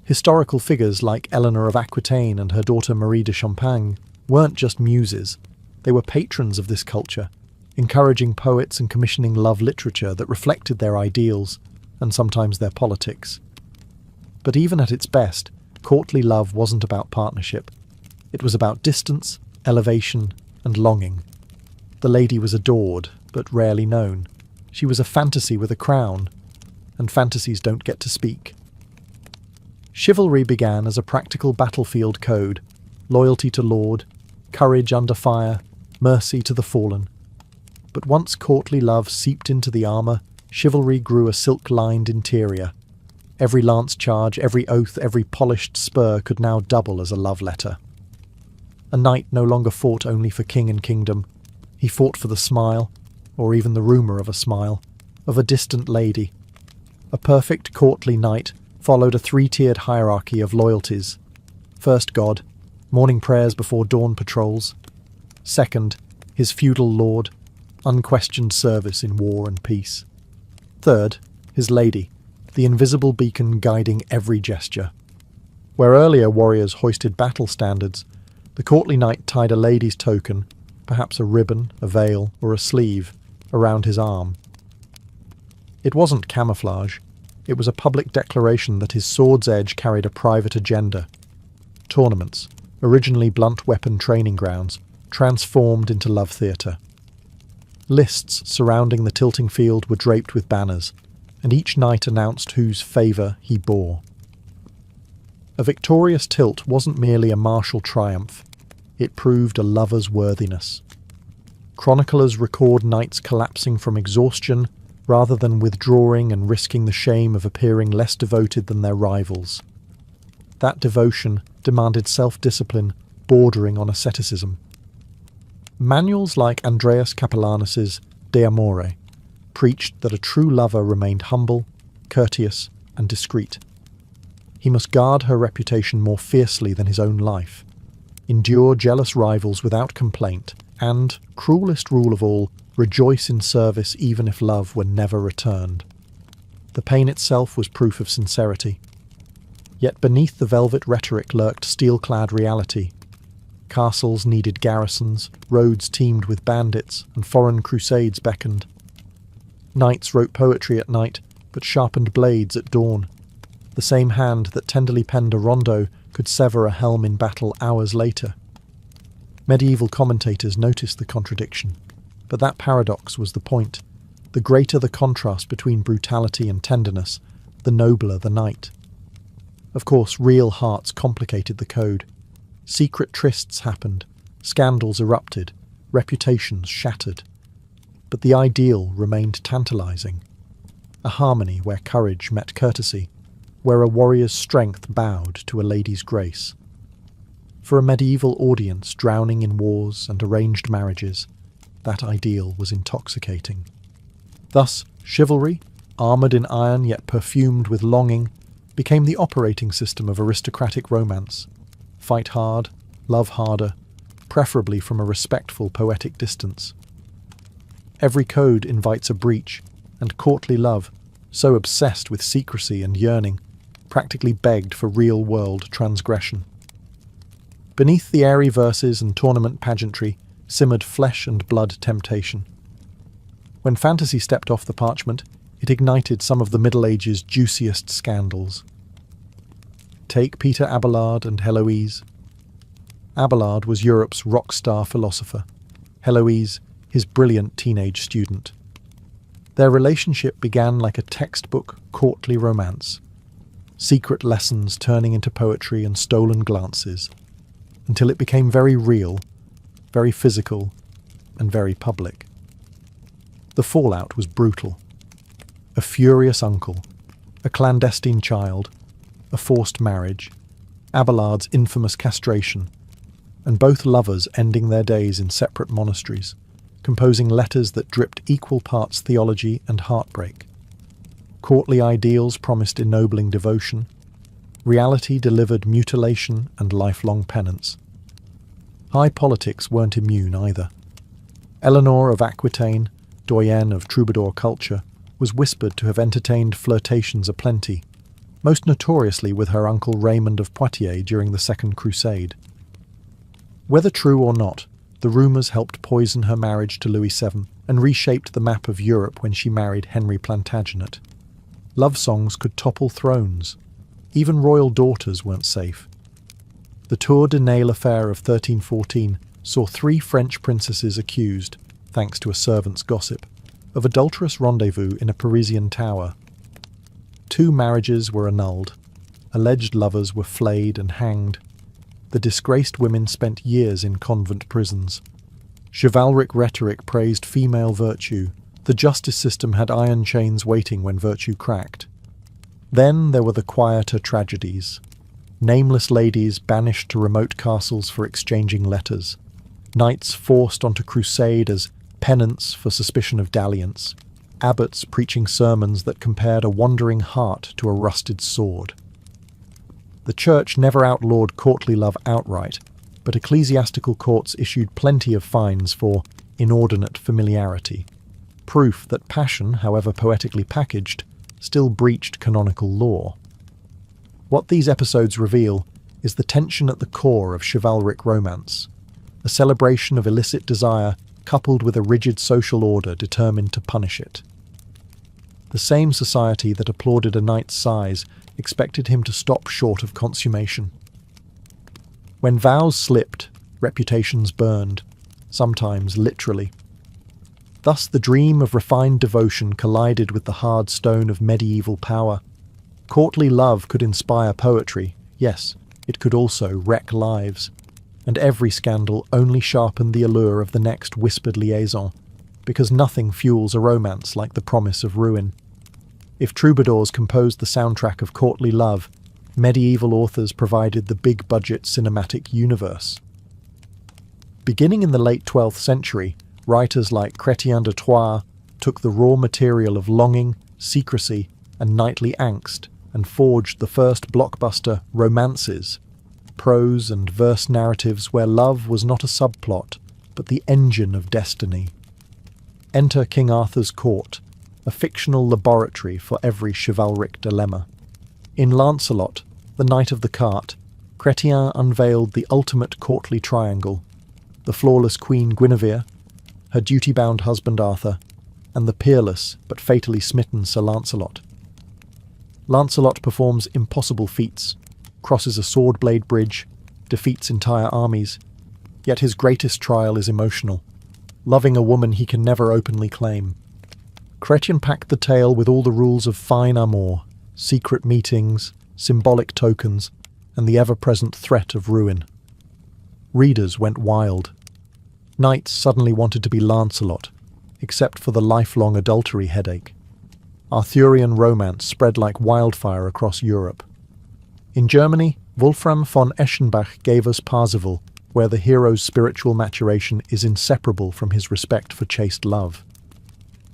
Historical figures like Eleanor of Aquitaine and her daughter Marie de Champagne weren't just muses, they were patrons of this culture, encouraging poets and commissioning love literature that reflected their ideals, and sometimes their politics. But even at its best, courtly love wasn't about partnership. It was about distance, elevation, and longing. The lady was adored, but rarely known. She was a fantasy with a crown, and fantasies don't get to speak. Chivalry began as a practical battlefield code: loyalty to lord, courage under fire, mercy to the fallen. But once courtly love seeped into the armour, chivalry grew a silk-lined interior. Every lance charge, every oath, every polished spur could now double as a love letter. A knight no longer fought only for king and kingdom. He fought for the smile, or even the rumour of a smile, of a distant lady. A perfect courtly knight followed a three-tiered hierarchy of loyalties. First, God, morning prayers before dawn patrols. Second, his feudal lord, unquestioned service in war and peace. Third, his lady, the invisible beacon guiding every gesture. Where earlier warriors hoisted battle standards, the courtly knight tied a lady's token, perhaps a ribbon, a veil, or a sleeve, around his arm. It wasn't camouflage. It was a public declaration that his sword's edge carried a private agenda. Tournaments, originally blunt weapon training grounds, transformed into love theatre. Lists surrounding the tilting field were draped with banners, and each knight announced whose favour he bore. A victorious tilt wasn't merely a martial triumph, it proved a lover's worthiness. Chroniclers record knights collapsing from exhaustion rather than withdrawing and risking the shame of appearing less devoted than their rivals. That devotion demanded self-discipline bordering on asceticism. Manuals like Andreas Capellanus's De Amore preached that a true lover remained humble, courteous, and discreet. He must guard her reputation more fiercely than his own life, endure jealous rivals without complaint, and, cruelest rule of all, rejoice in service even if love were never returned. The pain itself was proof of sincerity. Yet beneath the velvet rhetoric lurked steel-clad reality. Castles needed garrisons, roads teemed with bandits, and foreign crusades beckoned. Knights wrote poetry at night, but sharpened blades at dawn. The same hand that tenderly penned a rondo could sever a helm in battle hours later. Medieval commentators noticed the contradiction, but that paradox was the point. The greater the contrast between brutality and tenderness, the nobler the knight. Of course, real hearts complicated the code. Secret trysts happened, scandals erupted, reputations shattered. But the ideal remained tantalizing. A harmony where courage met courtesy, where a warrior's strength bowed to a lady's grace. For a medieval audience drowning in wars and arranged marriages, that ideal was intoxicating. Thus, chivalry, armoured in iron yet perfumed with longing, became the operating system of aristocratic romance. Fight hard, love harder, preferably from a respectful poetic distance. Every code invites a breach, and courtly love, so obsessed with secrecy and yearning, practically begged for real-world transgression. Beneath the airy verses and tournament pageantry simmered flesh and blood temptation. When fantasy stepped off the parchment, it ignited some of the Middle Ages' juiciest scandals. Take Peter Abelard and Heloise. Abelard was Europe's rock star philosopher, Heloise his brilliant teenage student. Their relationship began like a textbook courtly romance. secret lessons turning into poetry and stolen glances, until it became very real, very physical, and very public. The fallout was brutal. A furious uncle, a clandestine child, a forced marriage, Abelard's infamous castration, and both lovers ending their days in separate monasteries, composing letters that dripped equal parts theology and heartbreak. Courtly ideals promised ennobling devotion, reality delivered mutilation and lifelong penance. High politics weren't immune either. Eleanor of Aquitaine, doyenne of troubadour culture, was whispered to have entertained flirtations aplenty, most notoriously with her uncle Raymond of Poitiers during the Second Crusade. Whether true or not, the rumours helped poison her marriage to Louis VII and reshaped the map of Europe when she married Henry Plantagenet. Love songs could topple thrones. Even royal daughters weren't safe. The Tour de Nesle affair of 1314 saw 3 French princesses accused, thanks to a servant's gossip, of adulterous rendezvous in a Parisian tower. 2 marriages were annulled. Alleged lovers were flayed and hanged. The disgraced women spent years in convent prisons. Chivalric rhetoric praised female virtue. The justice system had iron chains waiting when virtue cracked. Then there were the quieter tragedies. Nameless ladies banished to remote castles for exchanging letters. Knights forced onto crusade as penance for suspicion of dalliance. Abbots preaching sermons that compared a wandering heart to a rusted sword. The church never outlawed courtly love outright, but ecclesiastical courts issued plenty of fines for inordinate familiarity, proof that passion, however poetically packaged, still breached canonical law. What these episodes reveal is the tension at the core of chivalric romance, a celebration of illicit desire coupled with a rigid social order determined to punish it. The same society that applauded a knight's size expected him to stop short of consummation. When vows slipped, reputations burned, sometimes literally. Thus the dream of refined devotion collided with the hard stone of medieval power. Courtly love could inspire poetry, yes, it could also wreck lives. And every scandal only sharpened the allure of the next whispered liaison, because nothing fuels a romance like the promise of ruin. If troubadours composed the soundtrack of courtly love, medieval authors provided the big-budget cinematic universe. Beginning in the late 12th century, writers like Chrétien de Troyes took the raw material of longing, secrecy, and knightly angst and forged the first blockbuster romances, prose and verse narratives where love was not a subplot, but the engine of destiny. Enter King Arthur's court, a fictional laboratory for every chivalric dilemma. In Lancelot, the Knight of the Cart, Chrétien unveiled the ultimate courtly triangle: the flawless Queen Guinevere, her duty-bound husband Arthur, and the peerless but fatally smitten Sir Lancelot. Lancelot performs impossible feats, crosses a sword-blade bridge, defeats entire armies, yet his greatest trial is emotional, loving a woman he can never openly claim. Chrétien packed the tale with all the rules of fine amour, secret meetings, symbolic tokens, and the ever-present threat of ruin. Readers went wild. Knights suddenly wanted to be Lancelot, except for the lifelong adultery headache. Arthurian romance spread like wildfire across Europe. In Germany, Wolfram von Eschenbach gave us Parzival, where the hero's spiritual maturation is inseparable from his respect for chaste love.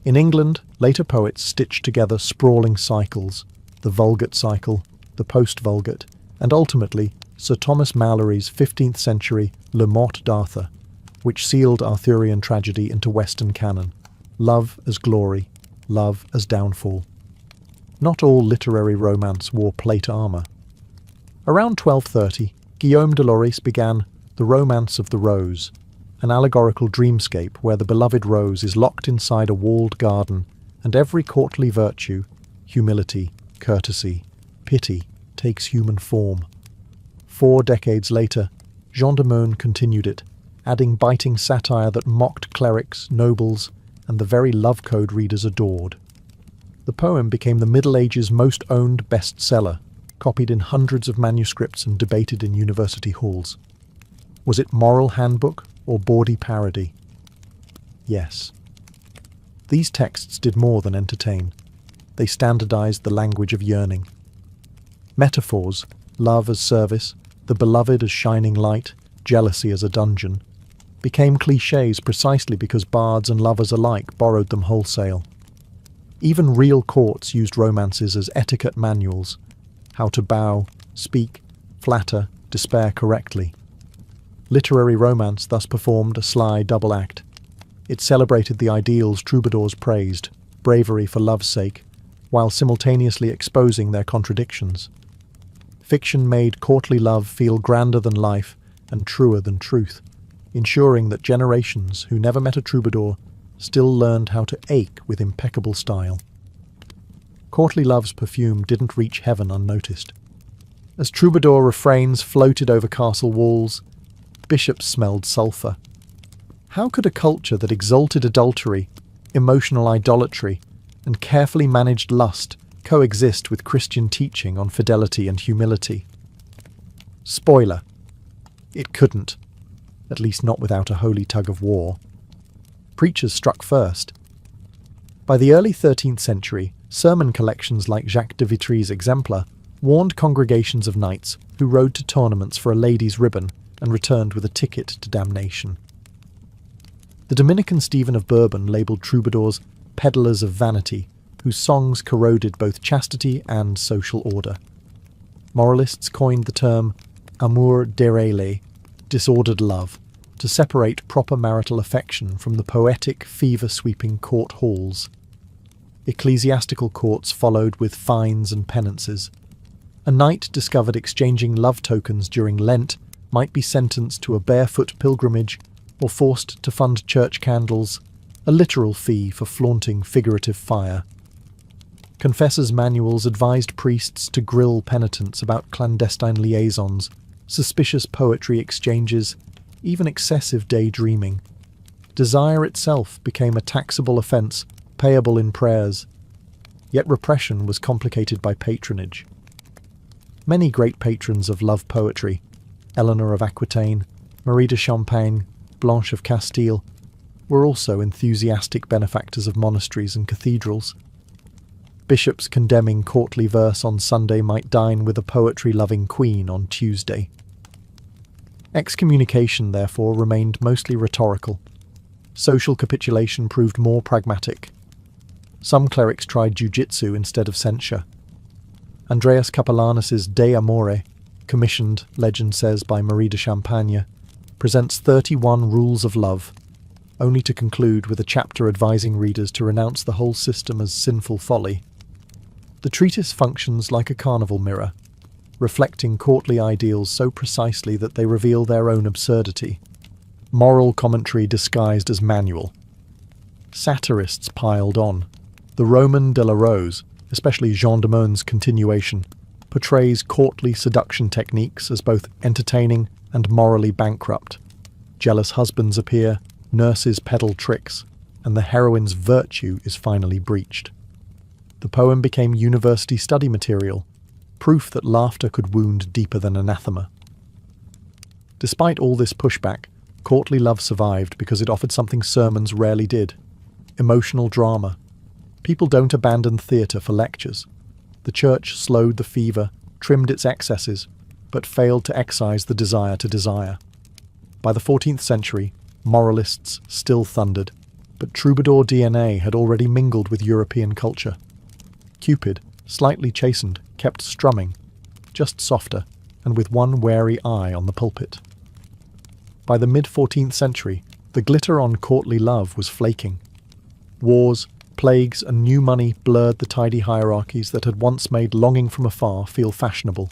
In England, later poets stitched together sprawling cycles, the Vulgate cycle, the post-Vulgate, and ultimately Sir Thomas Malory's 15th century Le Morte d'Arthur, which sealed Arthurian tragedy into Western canon. Love as glory, love as downfall. Not all literary romance wore plate armour. Around 1230, Guillaume de Lorris began The Romance of the Rose, an allegorical dreamscape where the beloved rose is locked inside a walled garden and every courtly virtue, humility, courtesy, pity, takes human form. 4 decades later, Jean de Meun continued it, adding biting satire that mocked clerics, nobles, and the very love code readers adored. The poem became the Middle Ages' most owned bestseller, copied in hundreds of manuscripts and debated in university halls. Was it moral handbook or bawdy parody? Yes. These texts did more than entertain. They standardized the language of yearning. Metaphors, love as service, the beloved as shining light, jealousy as a dungeon, became clichés precisely because bards and lovers alike borrowed them wholesale. Even real courts used romances as etiquette manuals, how to bow, speak, flatter, despair correctly. Literary romance thus performed a sly double act. It celebrated the ideals troubadours praised, bravery for love's sake, while simultaneously exposing their contradictions. Fiction made courtly love feel grander than life and truer than truth, ensuring that generations who never met a troubadour still learned how to ache with impeccable style. Courtly love's perfume didn't reach heaven unnoticed. As troubadour refrains floated over castle walls, bishops smelled sulphur. How could a culture that exalted adultery, emotional idolatry, and carefully managed lust coexist with Christian teaching on fidelity and humility? Spoiler: it couldn't, at least not without a holy tug of war. Preachers struck first. By the early 13th century, sermon collections like Jacques de Vitry's Exemplar warned congregations of knights who rode to tournaments for a lady's ribbon and returned with a ticket to damnation. The Dominican Stephen of Bourbon labelled troubadours peddlers of vanity, whose songs corroded both chastity and social order. Moralists coined the term amour dérêlé, disordered love, to separate proper marital affection from the poetic, fever-sweeping court halls. Ecclesiastical courts followed with fines and penances. A knight discovered exchanging love tokens during Lent might be sentenced to a barefoot pilgrimage or forced to fund church candles, a literal fee for flaunting figurative fire. Confessors' manuals advised priests to grill penitents about clandestine liaisons, suspicious poetry exchanges, even excessive daydreaming. Desire itself became a taxable offence, payable in prayers. Yet repression was complicated by patronage. Many great patrons of love poetry, Eleanor of Aquitaine, Marie de Champagne, Blanche of Castile, were also enthusiastic benefactors of monasteries and cathedrals. Bishops condemning courtly verse on Sunday might dine with a poetry-loving queen on Tuesday. Excommunication, therefore, remained mostly rhetorical. Social capitulation proved more pragmatic. Some clerics tried jiu-jitsu instead of censure. Andreas Capellanus's De Amore, commissioned, legend says, by Marie de Champagne, presents 31 rules of love, only to conclude with a chapter advising readers to renounce the whole system as sinful folly. The treatise functions like a carnival mirror, reflecting courtly ideals so precisely that they reveal their own absurdity. Moral commentary disguised as manual. Satirists piled on. The Roman de la Rose, especially Jean de Meun's continuation, portrays courtly seduction techniques as both entertaining and morally bankrupt. Jealous husbands appear, nurses peddle tricks, and the heroine's virtue is finally breached. The poem became university study material, proof that laughter could wound deeper than anathema. Despite all this pushback, courtly love survived because it offered something sermons rarely did: emotional drama. People don't abandon theatre for lectures. The church slowed the fever, trimmed its excesses, but failed to excise the desire to desire. By the 14th century, moralists still thundered, but troubadour DNA had already mingled with European culture. Cupid, slightly chastened, kept strumming, just softer, and with one wary eye on the pulpit. By the mid-14th century, the glitter on courtly love was flaking. Wars, plagues, and new money blurred the tidy hierarchies that had once made longing from afar feel fashionable.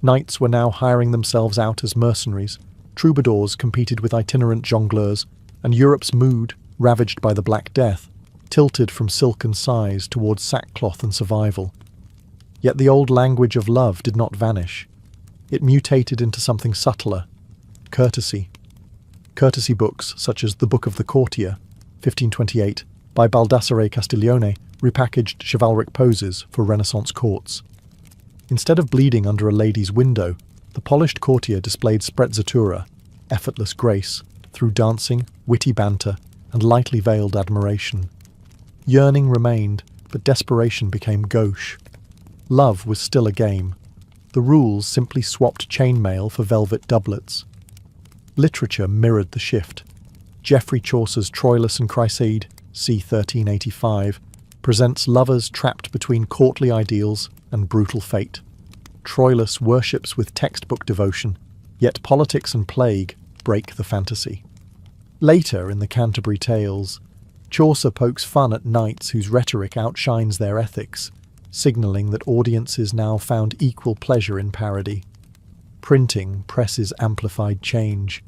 Knights were now hiring themselves out as mercenaries, troubadours competed with itinerant jongleurs, and Europe's mood, ravaged by the Black Death, tilted from silk and sighs towards sackcloth and survival. Yet the old language of love did not vanish. It mutated into something subtler: courtesy. Courtesy books, such as The Book of the Courtier, 1528, by Baldassare Castiglione, repackaged chivalric poses for Renaissance courts. Instead of bleeding under a lady's window, the polished courtier displayed sprezzatura, effortless grace, through dancing, witty banter, and lightly veiled admiration. Yearning remained, but desperation became gauche. Love was still a game. The rules simply swapped chainmail for velvet doublets. Literature mirrored the shift. Geoffrey Chaucer's Troilus and Chryseid, c. 1385, presents lovers trapped between courtly ideals and brutal fate. Troilus worships with textbook devotion, yet politics and plague break the fantasy. Later in the Canterbury Tales, Chaucer pokes fun at knights whose rhetoric outshines their ethics, signalling that audiences now found equal pleasure in parody. Printing presses amplified change.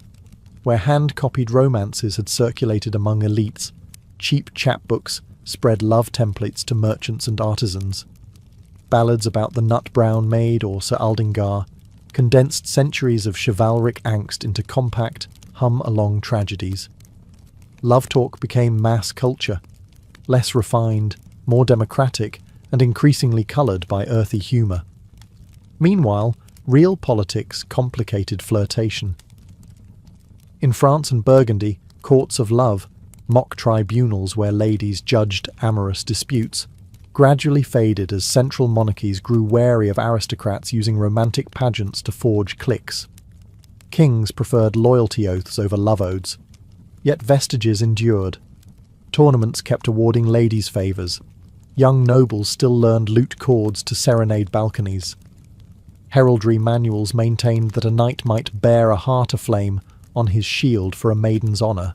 Where hand-copied romances had circulated among elites, cheap chapbooks spread love templates to merchants and artisans. Ballads about the nut-brown maid or Sir Aldingar condensed centuries of chivalric angst into compact, hum-along tragedies. Love talk became mass culture, less refined, more democratic, and increasingly coloured by earthy humour. Meanwhile, real politics complicated flirtation. In France and Burgundy, courts of love, mock tribunals where ladies judged amorous disputes, gradually faded as central monarchies grew wary of aristocrats using romantic pageants to forge cliques. Kings preferred loyalty oaths over love odes, yet vestiges endured. Tournaments kept awarding ladies' favours. Young nobles still learned lute chords to serenade balconies. Heraldry manuals maintained that a knight might bear a heart aflame on his shield for a maiden's honour.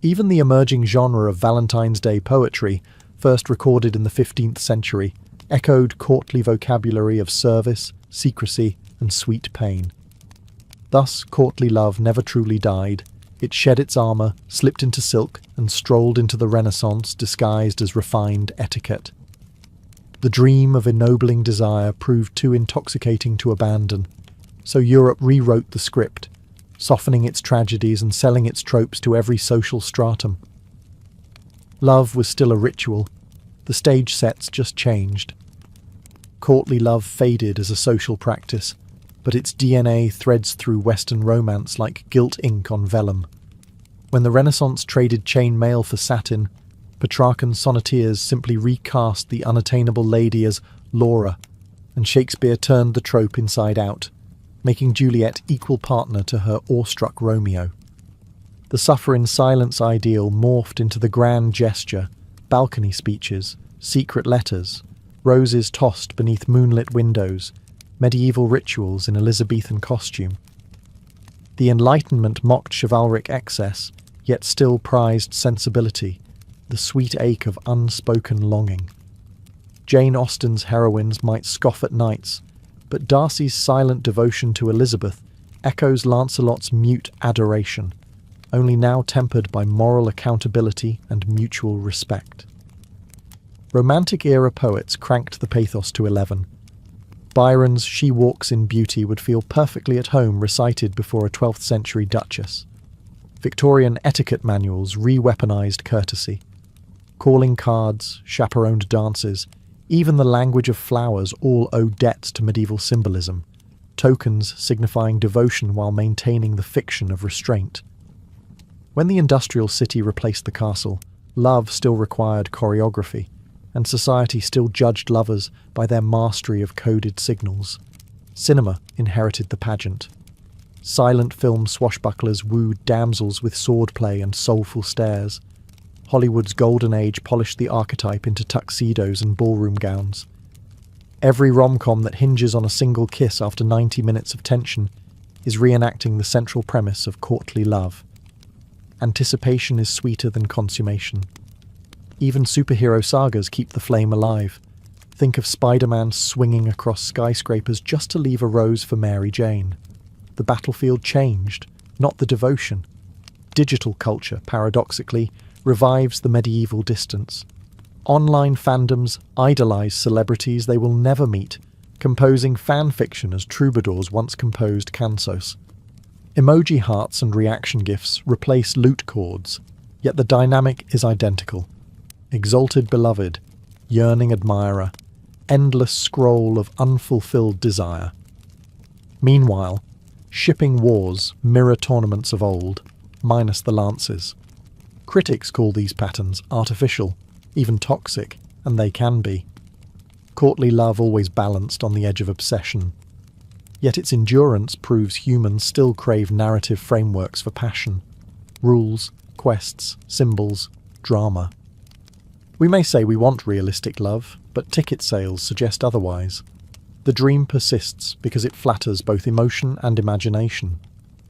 Even the emerging genre of Valentine's Day poetry, first recorded in the 15th century, echoed courtly vocabulary of service, secrecy, and sweet pain. Thus, courtly love never truly died. It shed its armour, slipped into silk, and strolled into the Renaissance disguised as refined etiquette. The dream of ennobling desire proved too intoxicating to abandon, so Europe rewrote the script, softening its tragedies and selling its tropes to every social stratum. Love was still a ritual. The stage sets just changed. Courtly love faded as a social practice, but its DNA threads through Western romance like gilt ink on vellum. When the Renaissance traded chain mail for satin, Petrarchan sonneteers simply recast the unattainable lady as Laura, and Shakespeare turned the trope inside out, making Juliet equal partner to her awestruck Romeo. The suffer in silence ideal morphed into the grand gesture, balcony speeches, secret letters, roses tossed beneath moonlit windows, medieval rituals in Elizabethan costume. The Enlightenment mocked chivalric excess, yet still prized sensibility, the sweet ache of unspoken longing. Jane Austen's heroines might scoff at knights, but Darcy's silent devotion to Elizabeth echoes Lancelot's mute adoration, only now tempered by moral accountability and mutual respect. Romantic-era poets cranked the pathos to 11. Byron's She Walks in Beauty would feel perfectly at home recited before a 12th century duchess. Victorian etiquette manuals re-weaponized courtesy. Calling cards, chaperoned dances, even the language of flowers all owe debts to medieval symbolism, tokens signifying devotion while maintaining the fiction of restraint. When the industrial city replaced the castle, love still required choreography, and society still judged lovers by their mastery of coded signals. Cinema inherited the pageant. Silent film swashbucklers wooed damsels with swordplay and soulful stares. Hollywood's golden age polished the archetype into tuxedos and ballroom gowns. Every rom-com that hinges on a single kiss after 90 minutes of tension is reenacting the central premise of courtly love. Anticipation is sweeter than consummation. Even superhero sagas keep the flame alive. Think of Spider-Man swinging across skyscrapers just to leave a rose for Mary Jane. The battlefield changed, not the devotion. Digital culture, paradoxically, revives the medieval distance. Online fandoms idolize celebrities they will never meet, composing fan fiction as troubadours once composed cansos. Emoji hearts and reaction gifs replace lute chords, yet the dynamic is identical. Exalted beloved, yearning admirer, endless scroll of unfulfilled desire. Meanwhile, shipping wars mirror tournaments of old, minus the lances. Critics call these patterns artificial, even toxic, and they can be. Courtly love always balanced on the edge of obsession. Yet its endurance proves humans still crave narrative frameworks for passion. Rules, quests, symbols, drama. We may say we want realistic love, but ticket sales suggest otherwise. The dream persists because it flatters both emotion and imagination.